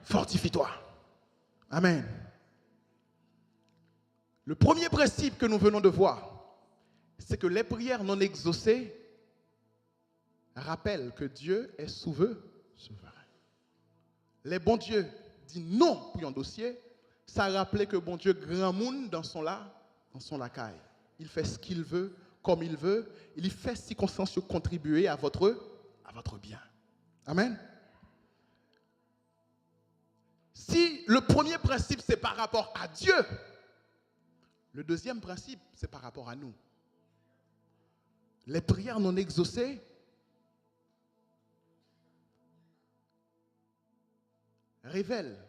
Fortifie-toi. Amen. Le premier principe que nous venons de voir, c'est que les prières non exaucées rappellent que Dieu est souverain. Les bons dieux disent non pour un dossier, ça rappelait que bon Dieu grand monde dans son lacaille. Il fait ce qu'il veut, comme il veut, il fait circonstances contribuer à votre bien. Amen. Si le premier principe c'est par rapport à Dieu, le deuxième principe c'est par rapport à nous. Les prières non exaucées révèlent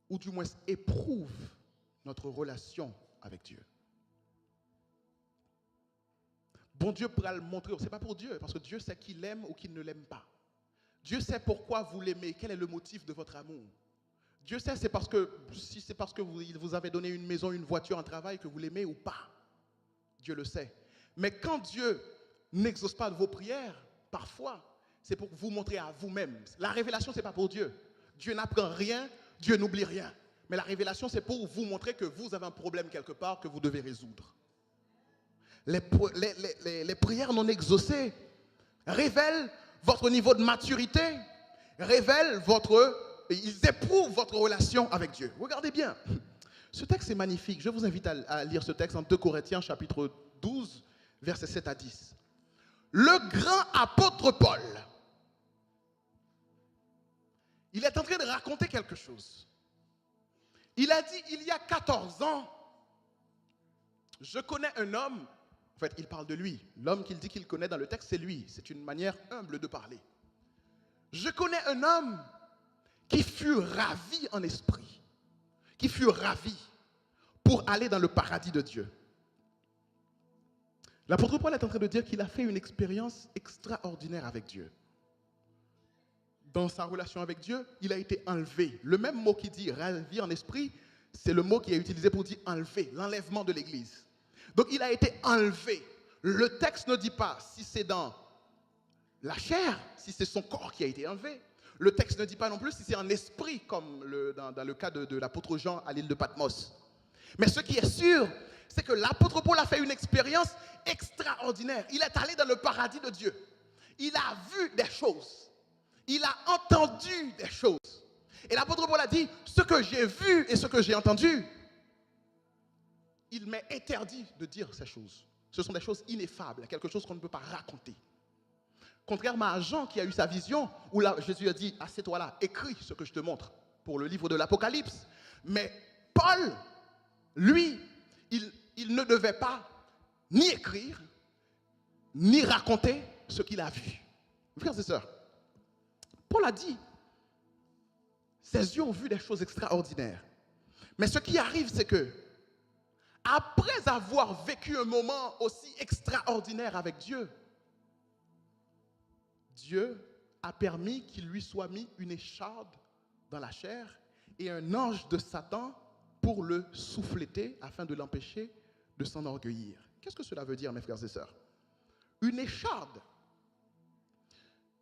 ou du moins éprouvent notre relation avec Dieu. Bon Dieu pourra le montrer, ce n'est pas pour Dieu, parce que Dieu sait qui l'aime ou qui ne l'aime pas. Dieu sait pourquoi vous l'aimez, quel est le motif de votre amour. Dieu sait si c'est parce que vous avez donné une maison, une voiture, un travail que vous l'aimez ou pas. Dieu le sait. Mais quand Dieu n'exauce pas vos prières, parfois, c'est pour vous montrer à vous-même. La révélation, ce n'est pas pour Dieu. Dieu n'apprend rien, Dieu n'oublie rien. Mais la révélation, c'est pour vous montrer que vous avez un problème quelque part que vous devez résoudre. Les prières non exaucées révèlent votre niveau de maturité, ils éprouvent votre relation avec Dieu. Regardez bien, ce texte est magnifique. Je vous invite à lire ce texte en 2 Corinthiens chapitre 12, versets 7 à 10. Le grand apôtre Paul, il est en train de raconter quelque chose. Il a dit, il y a 14 ans, je connais un homme. En fait, il parle de lui. L'homme qu'il dit qu'il connaît dans le texte, c'est lui. C'est une manière humble de parler. Je connais un homme qui fut ravi en esprit, qui fut ravi pour aller dans le paradis de Dieu. L'apôtre Paul est en train de dire qu'il a fait une expérience extraordinaire avec Dieu. Dans sa relation avec Dieu, il a été enlevé. Le même mot qui dit ravi en esprit, c'est le mot qui est utilisé pour dire enlever, l'enlèvement de l'Église. Donc il a été enlevé. Le texte ne dit pas si c'est dans la chair, si c'est son corps qui a été enlevé. Le texte ne dit pas non plus si c'est en esprit, comme dans le cas de l'apôtre Jean à l'île de Patmos. Mais ce qui est sûr, c'est que l'apôtre Paul a fait une expérience extraordinaire. Il est allé dans le paradis de Dieu. Il a vu des choses. Il a entendu des choses. Et l'apôtre Paul a dit, ce que j'ai vu et ce que j'ai entendu, il m'est interdit de dire ces choses. Ce sont des choses ineffables, quelque chose qu'on ne peut pas raconter. Contrairement à Jean qui a eu sa vision, où là, Jésus a dit, assieds-toi là, écris ce que je te montre pour le livre de l'Apocalypse. Mais Paul, lui, il ne devait pas ni écrire, ni raconter ce qu'il a vu. Frères et sœurs, Paul a dit, ses yeux ont vu des choses extraordinaires. Mais ce qui arrive, c'est que, après avoir vécu un moment aussi extraordinaire avec Dieu, Dieu a permis qu'il lui soit mis une écharde dans la chair et un ange de Satan pour le souffleter afin de l'empêcher de s'enorgueillir. Qu'est-ce que cela veut dire, mes frères et sœurs? Une écharde.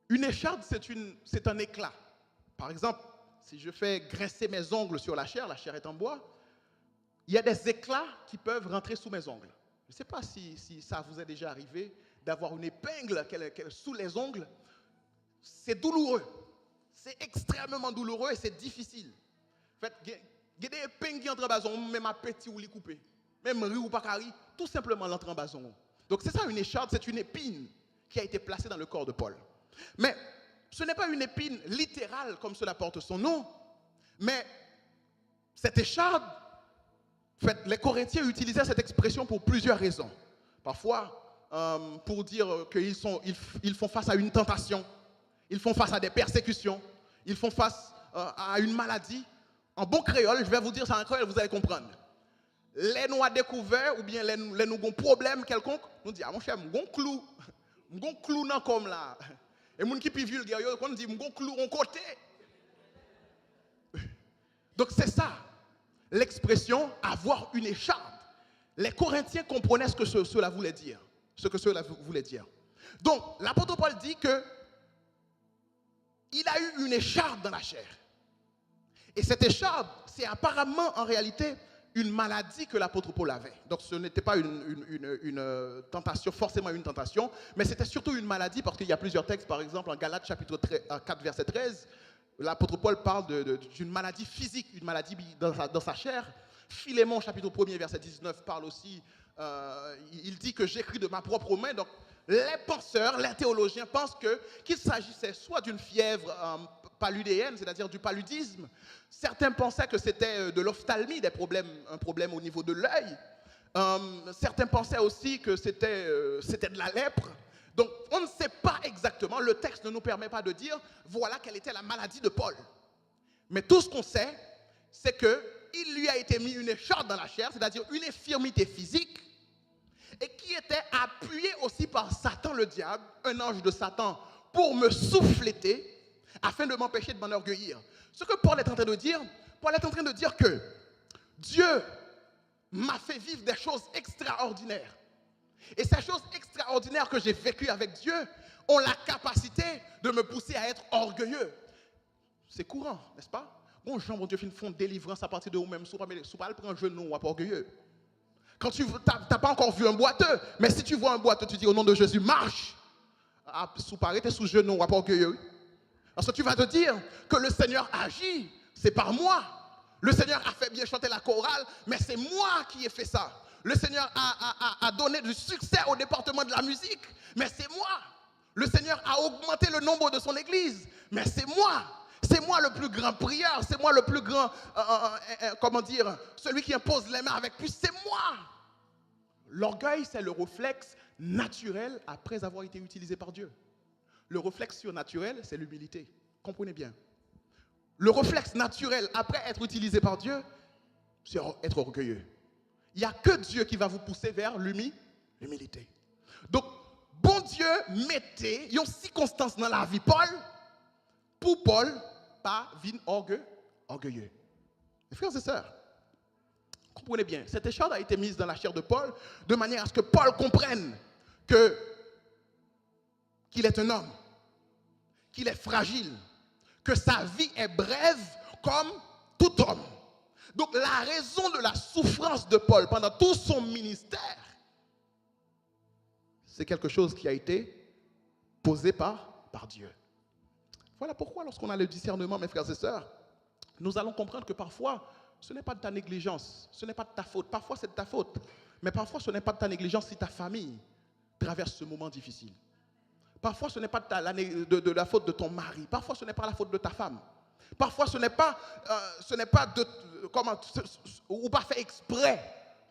Une écharde, c'est un éclat. Par exemple, si je fais graisser mes ongles sur la chair est en bois, il y a des éclats qui peuvent rentrer sous mes ongles. Je ne sais pas si ça vous est déjà arrivé d'avoir une épingle sous les ongles. C'est douloureux. C'est extrêmement douloureux et c'est difficile. En fait, il y a des épingles qui entrent en bazon, même à petit ou les couper. Même riz ou pas carré, tout simplement l'entrée en bazon. Donc c'est ça une écharde, c'est une épine qui a été placée dans le corps de Paul. Mais ce n'est pas une épine littérale comme cela porte son nom, mais cette écharde, en fait, les Corinthiens utilisaient cette expression pour plusieurs raisons. Parfois, pour dire qu'ils font face à une tentation, ils font face à des persécutions, ils font face à une maladie. En bon créole, je vais vous dire ça en créole, vous allez comprendre. Les nous a découvert, ou bien les nous avons problème quelconque, nous disons, ah mon cher, mon clou dans comme là. Et les gens qui sont vulgaires, on dit, mon clou en côté. Donc c'est ça, l'expression avoir une écharde. Les Corinthiens comprenaient ce que cela voulait dire. Donc, l'apôtre Paul dit que il a eu une écharpe dans la chair. Et cette écharpe, c'est apparemment en réalité une maladie que l'apôtre Paul avait. Donc ce n'était pas une tentation, forcément une tentation, mais c'était surtout une maladie parce qu'il y a plusieurs textes, par exemple en Galates chapitre 4 verset 13, l'apôtre Paul parle d'une maladie physique, une maladie dans sa chair. Philémon chapitre 1 verset 19 parle aussi, il dit que j'écris de ma propre main. Donc les penseurs, les théologiens pensent qu'il s'agissait soit d'une fièvre paludéenne, c'est-à-dire du paludisme. Certains pensaient que c'était de l'ophtalmie, un problème au niveau de l'œil. Certains pensaient aussi que c'était de la lèpre. Donc on ne sait pas exactement, le texte ne nous permet pas de dire voilà quelle était la maladie de Paul. Mais tout ce qu'on sait, c'est qu'il lui a été mis une écharpe dans la chair, c'est-à-dire une infirmité physique, et qui était appuyée aussi par Satan le diable, un ange de Satan, pour me souffléter, afin de m'empêcher de m'enorgueillir. Ce que Paul est en train de dire que Dieu m'a fait vivre des choses extraordinaires. Et ces choses extraordinaires que j'ai vécues avec Dieu ont la capacité de me pousser à être orgueilleux. C'est courant, n'est-ce pas? Bon, Jean, mon Dieu, fait une fond de délivrance à partir de vous-même. Si vous ne pas prendre un genou, ou pas orgueilleux. Quand tu n'as pas encore vu un boiteux, mais si tu vois un boiteux, tu dis au nom de Jésus, marche. Sous pareil, tu es sous genou, ou pas orgueilleux. Parce que tu vas te dire que le Seigneur agit, c'est par moi. Le Seigneur a fait bien chanter la chorale, mais c'est moi qui ai fait ça. Le Seigneur a donné du succès au département de la musique, mais c'est moi. Le Seigneur a augmenté le nombre de son église, mais c'est moi. C'est moi le plus grand prieur, c'est moi le plus grand, celui qui impose les mains avec plus, c'est moi. L'orgueil, c'est le réflexe naturel après avoir été utilisé par Dieu. Le réflexe surnaturel, c'est l'humilité. Comprenez bien. Le réflexe naturel après être utilisé par Dieu, c'est être orgueilleux. Il n'y a que Dieu qui va vous pousser vers l'humilité. Donc, bon Dieu mettait une circonstance dans la vie Paul, pour Paul, pas vin orgueilleux. Mes frères et sœurs, comprenez bien, cette écharpe a été mise dans la chair de Paul de manière à ce que Paul comprenne qu'il est un homme, qu'il est fragile, que sa vie est brève comme tout homme. Donc la raison de la souffrance de Paul pendant tout son ministère, c'est quelque chose qui a été posé par Dieu. Voilà pourquoi lorsqu'on a le discernement, mes frères et sœurs, nous allons comprendre que parfois, ce n'est pas de ta négligence, ce n'est pas de ta faute. Parfois, c'est de ta faute. Mais parfois, ce n'est pas de ta négligence si ta famille traverse ce moment difficile. Parfois, ce n'est pas de la faute de ton mari. Parfois, ce n'est pas la faute de ta femme. Parfois, ce n'est pas ou pas fait exprès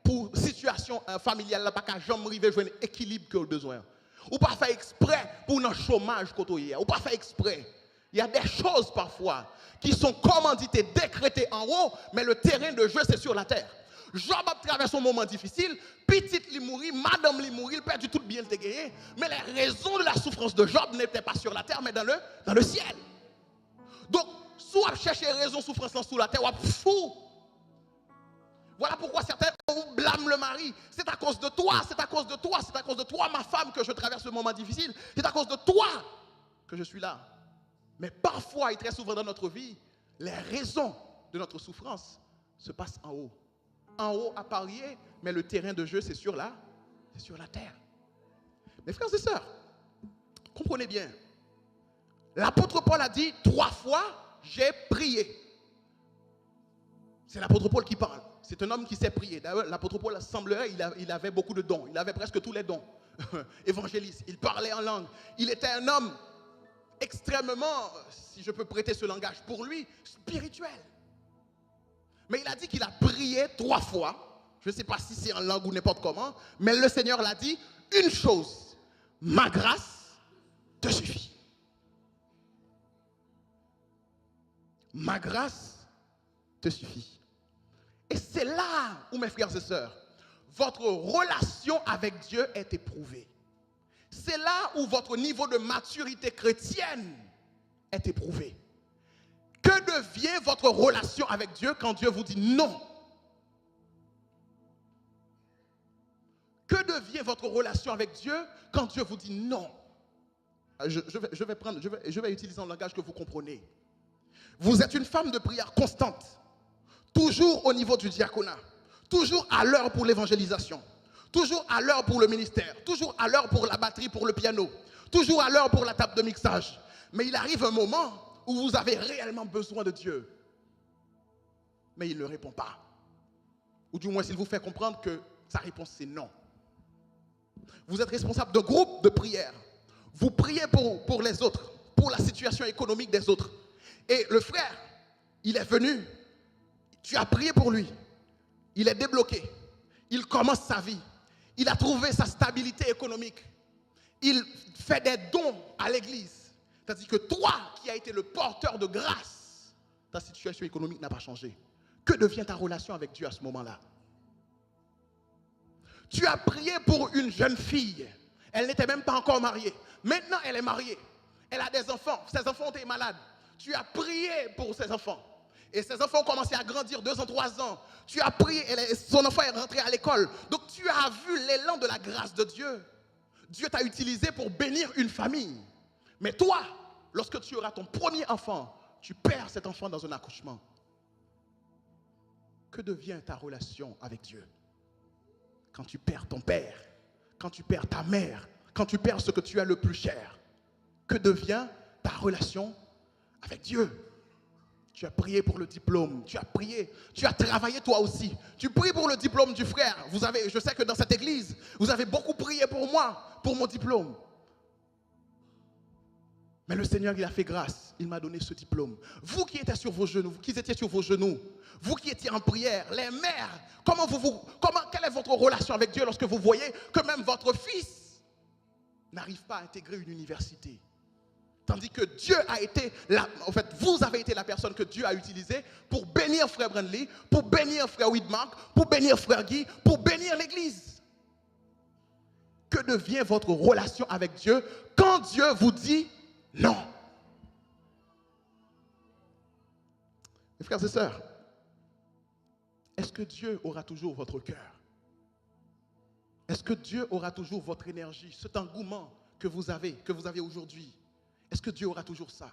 pour situation familiale, là, pas qu'à jamais arriver jouer un équilibre que le besoin. Ou pas fait exprès pour un chômage côté, ou pas fait exprès. Il y a des choses parfois qui sont commanditées, décrétées en haut, mais le terrain de jeu, c'est sur la terre. Job a traversé un moment difficile, petite lui mourit, madame lui mourit, il perd tout bien le gagné, mais les raisons de la souffrance de Job n'étaient pas sur la terre, mais dans le ciel. Donc, soit chercher raison de souffrance sous la terre, ou fou. Voilà pourquoi certains blâment le mari. C'est à cause de toi, c'est à cause de toi, c'est à cause de toi, ma femme, que je traverse ce moment difficile. C'est à cause de toi que je suis là. Mais parfois et très souvent dans notre vie, les raisons de notre souffrance se passent en haut. En haut à parier, mais le terrain de jeu, c'est sur la terre. Mes frères et sœurs, comprenez bien. L'apôtre Paul a dit 3 fois, j'ai prié. C'est l'apôtre Paul qui parle. C'est un homme qui sait prier. D'ailleurs, l'apôtre Paul semblerait, il avait beaucoup de dons. Il avait presque tous les dons. Évangéliste, il parlait en langue. Il était un homme extrêmement, si je peux prêter ce langage pour lui, spirituel. Mais il a dit qu'il a prié 3 fois. Je ne sais pas si c'est en langue ou n'importe comment, mais le Seigneur l'a dit, une chose, ma grâce te suffit. Ma grâce te suffit. Et c'est là où, mes frères et sœurs, votre relation avec Dieu est éprouvée. C'est là où votre niveau de maturité chrétienne est éprouvé. Que devient votre relation avec Dieu quand Dieu vous dit non? Que devient votre relation avec Dieu quand Dieu vous dit non? je vais utiliser un langage que vous comprenez. Vous êtes une femme de prière constante, toujours au niveau du diaconat, toujours à l'heure pour l'évangélisation, toujours à l'heure pour le ministère, toujours à l'heure pour la batterie, pour le piano, toujours à l'heure pour la table de mixage. Mais il arrive un moment où vous avez réellement besoin de Dieu. Mais il ne répond pas. Ou du moins, s'il vous fait comprendre que sa réponse, c'est non. Vous êtes responsable d'un groupe de prière. Vous priez pour les autres, pour la situation économique des autres. Et le frère, il est venu, tu as prié pour lui. Il est débloqué. Il commence sa vie. Il a trouvé sa stabilité économique. Il fait des dons à l'église. C'est-à-dire que toi, qui as été le porteur de grâce, ta situation économique n'a pas changé. Que devient ta relation avec Dieu à ce moment-là? Tu as prié pour une jeune fille. Elle n'était même pas encore mariée. Maintenant, elle est mariée. Elle a des enfants. Ses enfants ont été malades. Tu as prié pour ses enfants. Et ses enfants ont commencé à grandir, 2 ans, 3 ans. Tu as prié, son enfant est rentré à l'école. Donc tu as vu l'élan de la grâce de Dieu. Dieu t'a utilisé pour bénir une famille. Mais toi, lorsque tu auras ton premier enfant, tu perds cet enfant dans un accouchement. Que devient ta relation avec Dieu? Quand tu perds ton père, quand tu perds ta mère, quand tu perds ce que tu as le plus cher, que devient ta relation avec Dieu? Tu as prié pour le diplôme, tu as prié, tu as travaillé toi aussi. Tu pries pour le diplôme du frère. Je sais que dans cette église, vous avez beaucoup prié pour moi, pour mon diplôme. Mais le Seigneur, il a fait grâce. Il m'a donné ce diplôme. Vous qui étiez sur vos genoux, vous qui étiez en prière, les mères, quelle est votre relation avec Dieu lorsque vous voyez que même votre fils n'arrive pas à intégrer une université? Tandis que Dieu a été, vous avez été la personne que Dieu a utilisée pour bénir frère Brandley, pour bénir frère Widmark, pour bénir frère Guy, pour bénir l'église. Que devient votre relation avec Dieu quand Dieu vous dit non? Mes frères et sœurs, est-ce que Dieu aura toujours votre cœur? Est-ce que Dieu aura toujours votre énergie, cet engouement que vous avez aujourd'hui? Est-ce que Dieu aura toujours ça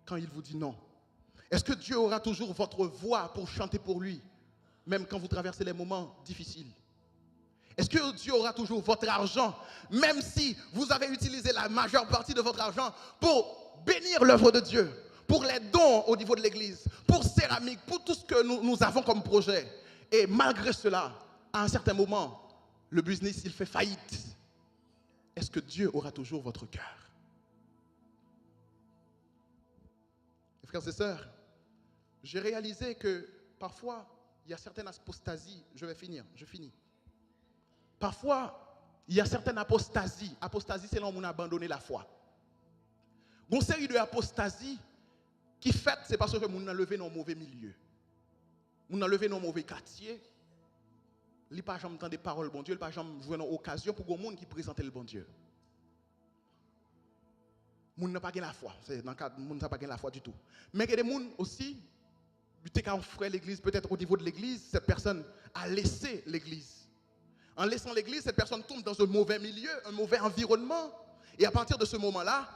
quand il vous dit non? Est-ce que Dieu aura toujours votre voix pour chanter pour lui, même quand vous traversez les moments difficiles? Est-ce que Dieu aura toujours votre argent, même si vous avez utilisé la majeure partie de votre argent pour bénir l'œuvre de Dieu, pour les dons au niveau de l'église, pour céramique, pour tout ce que nous avons comme projet? Et malgré cela, à un certain moment, le business, il fait faillite. Est-ce que Dieu aura toujours votre cœur? Frères et sœurs, j'ai réalisé que parfois, il y a certaines apostasies. Je finis. Parfois, il y a certaines apostasies. Apostasie, c'est là où on a abandonné la foi. Une série de apostasies qui fait, c'est parce que on a levé dans un mauvais milieu. On a levé dans un mauvais quartier. Il n'y a pas jamais entendu des paroles bon Dieu, il n'y a pas jamais joué dans occasion pour les gens qui présentent le bon Dieu. Les gens n'ont pas la foi. C'est dans le cas, les gens n'ont pas la foi du tout. Mais il y a des gens aussi, quand on ferait l'église, peut-être au niveau de l'église, cette personne a laissé l'église. En laissant l'église, cette personne tombe dans un mauvais milieu, un mauvais environnement. Et à partir de ce moment-là,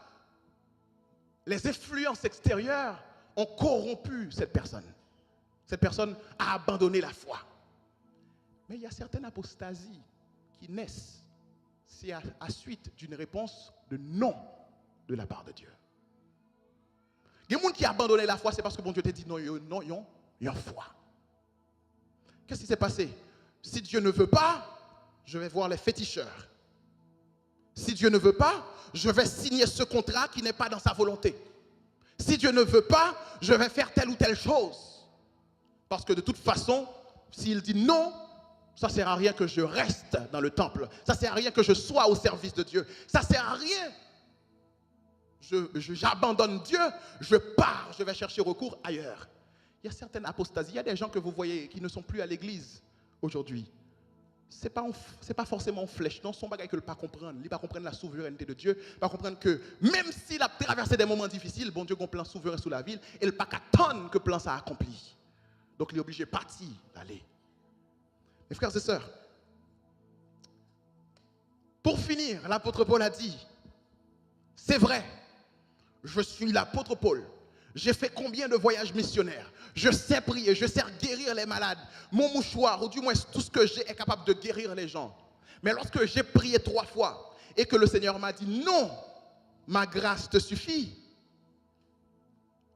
les influences extérieures ont corrompu cette personne. Cette personne a abandonné la foi. Mais il y a certaines apostasies qui naissent. C'est à suite d'une réponse de non de la part de Dieu. Il y a des gens qui ont abandonné la foi, c'est parce que bon Dieu t'a dit non, ils ont foi. Qu'est-ce qui s'est passé? Si Dieu ne veut pas, je vais voir les féticheurs. Si Dieu ne veut pas, je vais signer ce contrat qui n'est pas dans sa volonté. Si Dieu ne veut pas, je vais faire telle ou telle chose. Parce que de toute façon, s'il dit non, ça ne sert à rien que je reste dans le temple. Ça ne sert à rien que je sois au service de Dieu. Ça ne sert à rien. J'abandonne Dieu, je pars, je vais chercher recours ailleurs. Il y a certaines apostasies. Il y a des gens que vous voyez qui ne sont plus à l'église aujourd'hui. Ce n'est pas forcément une flèche. Non, son bagage que ne pas comprendre. Il ne pas comprendre la souveraineté de Dieu. Il ne pas comprendre que même s'il a traversé des moments difficiles, bon Dieu a un plan souverain sur la ville, et il ne pas attendre que le plan ça accompli. Donc il est obligé de partir, d'aller. Mes frères et sœurs, pour finir, l'apôtre Paul a dit, C'est vrai, je suis l'apôtre Paul. J'ai fait combien de voyages missionnaires? Je sais prier, je sais guérir les malades. Mon mouchoir, ou du moins tout ce que j'ai, est capable de guérir les gens. Mais lorsque j'ai prié 3 fois et que le Seigneur m'a dit non, ma grâce te suffit.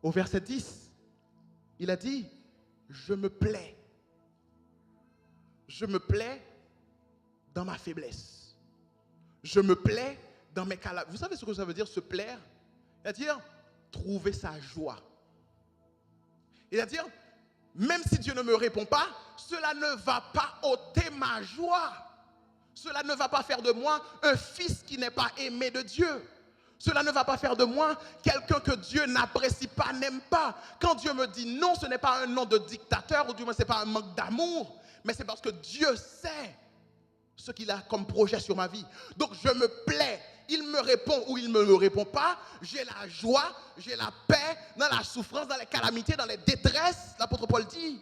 Au verset 10, il a dit, je me plais. Je me plais dans ma faiblesse. Je me plais dans mes calamités. Vous savez ce que ça veut dire, se plaire? C'est-à-dire, trouver sa joie. C'est-à-dire, même si Dieu ne me répond pas, cela ne va pas ôter ma joie. Cela ne va pas faire de moi un fils qui n'est pas aimé de Dieu. Cela ne va pas faire de moi quelqu'un que Dieu n'apprécie pas, n'aime pas. Quand Dieu me dit non, ce n'est pas un nom de dictateur, ou du moins ce n'est pas un manque d'amour, mais c'est parce que Dieu sait ce qu'il a comme projet sur ma vie. Donc je me plais. Il me répond ou il ne me répond pas. J'ai la joie, j'ai la paix dans la souffrance, dans les calamités, dans les détresses. L'apôtre Paul dit,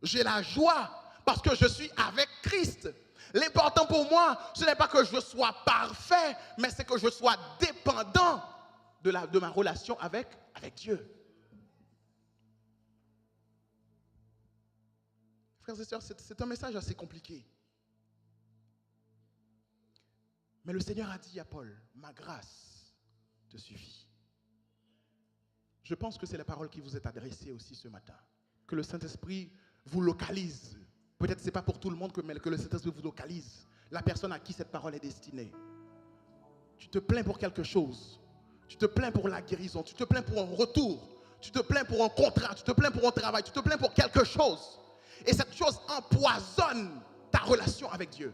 j'ai la joie parce que je suis avec Christ. L'important pour moi, ce n'est pas que je sois parfait, mais c'est que je sois dépendant de ma relation avec Dieu. Frères et sœurs, c'est un message assez compliqué. Mais le Seigneur a dit à Paul, ma grâce te suffit. Je pense que c'est la parole qui vous est adressée aussi ce matin. Que le Saint-Esprit vous localise. Peut-être que ce n'est pas pour tout le monde, mais que le Saint-Esprit vous localise. La personne à qui cette parole est destinée. Tu te plains pour quelque chose. Tu te plains pour la guérison. Tu te plains pour un retour. Tu te plains pour un contrat. Tu te plains pour un travail. Tu te plains pour quelque chose. Et cette chose empoisonne ta relation avec Dieu.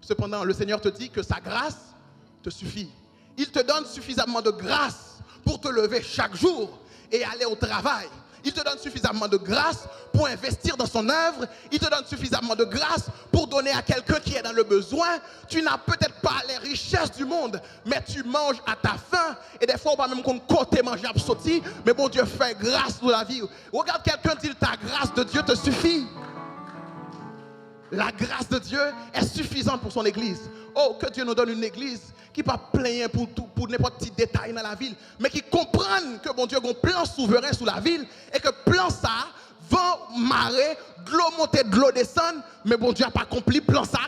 Cependant, le Seigneur te dit que sa grâce te suffit. Il te donne suffisamment de grâce pour te lever chaque jour et aller au travail. Il te donne suffisamment de grâce pour investir dans son œuvre. Il te donne suffisamment de grâce pour donner à quelqu'un qui est dans le besoin. Tu n'as peut-être pas les richesses du monde, mais tu manges à ta faim. Et des fois, on va même côté manger à sauter. Mais bon Dieu fait grâce dans la vie. Regarde quelqu'un dire, ta grâce de Dieu te suffit. La grâce de Dieu est suffisante pour son église. Oh, que Dieu nous donne une église qui ne va pas plaindre pour n'importe quel détail dans la ville, mais qui comprenne que bon Dieu a un plan souverain sous la ville et que plan ça, vent, marée, de l'eau monter, de l'eau descendre, mais bon Dieu n'a pas accompli plan ça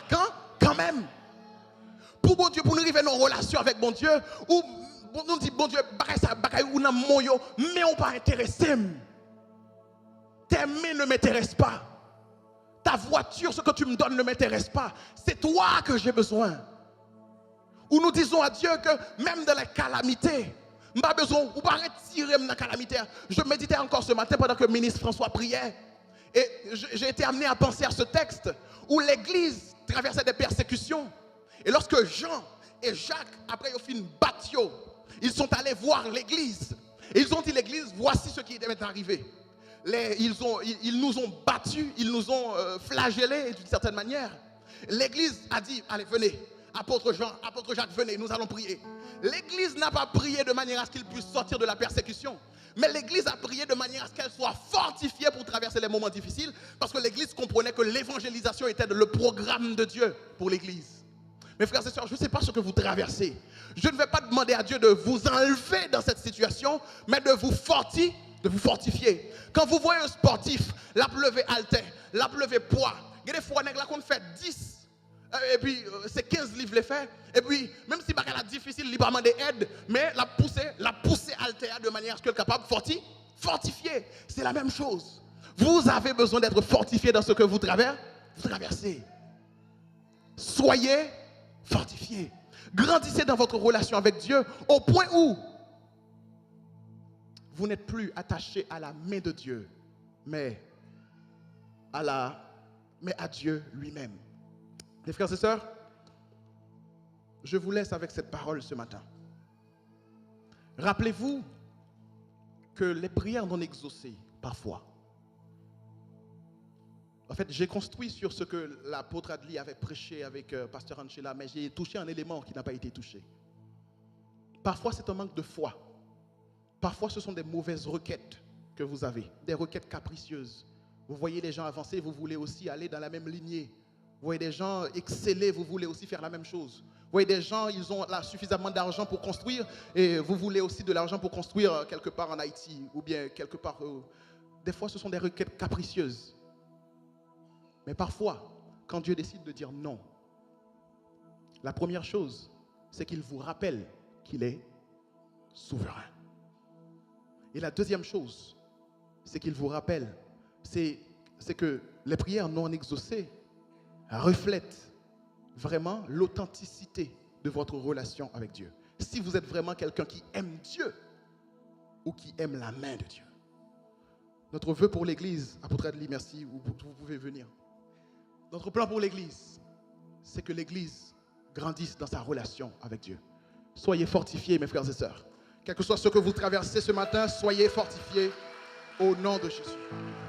quand même. Pour bon Dieu, pour nous arriver dans une relation avec bon Dieu, ou nous dit bon Dieu, ou dans mon yo, mais on pas intéressé. Tes mains ne m'intéressent pas. Ta voiture, ce que tu me donnes ne m'intéresse pas. C'est toi que j'ai besoin. Ou nous disons à Dieu que même dans les calamités, je n'ai pas besoin, ou pas retirer dans la calamité. Je méditais encore ce matin pendant que le ministre François priait. Et j'ai été amené à penser à ce texte où l'église traversait des persécutions. Et lorsque Jean et Jacques, après ils ont fait une bataille, ils sont allés voir l'église. Et ils ont dit l'église, voici ce qui est arrivé. Ils nous ont battus, ils nous ont flagellés d'une certaine manière. L'église a dit, allez venez, apôtre Jacques, venez, nous allons prier. L'église n'a pas prié de manière à ce qu'il puisse sortir de la persécution. Mais l'église a prié de manière à ce qu'elle soit fortifiée pour traverser les moments difficiles. Parce que l'église comprenait que l'évangélisation était le programme de Dieu pour l'église. Mes frères et sœurs, je ne sais pas ce que vous traversez. Je ne vais pas demander à Dieu de vous enlever dans cette situation, mais de vous fortifier. Quand vous voyez un sportif, la lever haltère, la lever poids, il y a des fois qu'on fait 10, et puis c'est 15 livres les faire, et puis même si c'est difficile, il va demander aide, mais la pousser haltère de manière à ce qu'elle soit capable de fortifier. C'est la même chose. Vous avez besoin d'être fortifié dans ce que vous traversez. Soyez fortifiés. Grandissez dans votre relation avec Dieu au point où vous n'êtes plus attaché à la main de Dieu, mais à Dieu lui-même. Les frères et sœurs, je vous laisse avec cette parole ce matin. Rappelez-vous que les prières non exaucées, parfois. En fait, j'ai construit sur ce que l'apôtre Adli avait prêché avec Pasteur Anchela, mais j'ai touché un élément qui n'a pas été touché. Parfois, c'est un manque de foi. Parfois, ce sont des mauvaises requêtes que vous avez, des requêtes capricieuses. Vous voyez les gens avancer, vous voulez aussi aller dans la même lignée. Vous voyez des gens exceller, vous voulez aussi faire la même chose. Vous voyez des gens, ils ont là suffisamment d'argent pour construire et vous voulez aussi de l'argent pour construire quelque part en Haïti ou bien quelque part. Des fois, ce sont des requêtes capricieuses. Mais parfois, quand Dieu décide de dire non, la première chose, c'est qu'il vous rappelle qu'il est souverain. Et la deuxième chose, c'est qu'il vous rappelle, c'est que les prières non exaucées reflètent vraiment l'authenticité de votre relation avec Dieu. Si vous êtes vraiment quelqu'un qui aime Dieu ou qui aime la main de Dieu. Notre vœu pour l'Église, apôtre Adli, merci, vous pouvez venir. Notre plan pour l'Église, c'est que l'Église grandisse dans sa relation avec Dieu. Soyez fortifiés, mes frères et sœurs. Quel que soit ce que vous traversez ce matin, soyez fortifiés au nom de Jésus.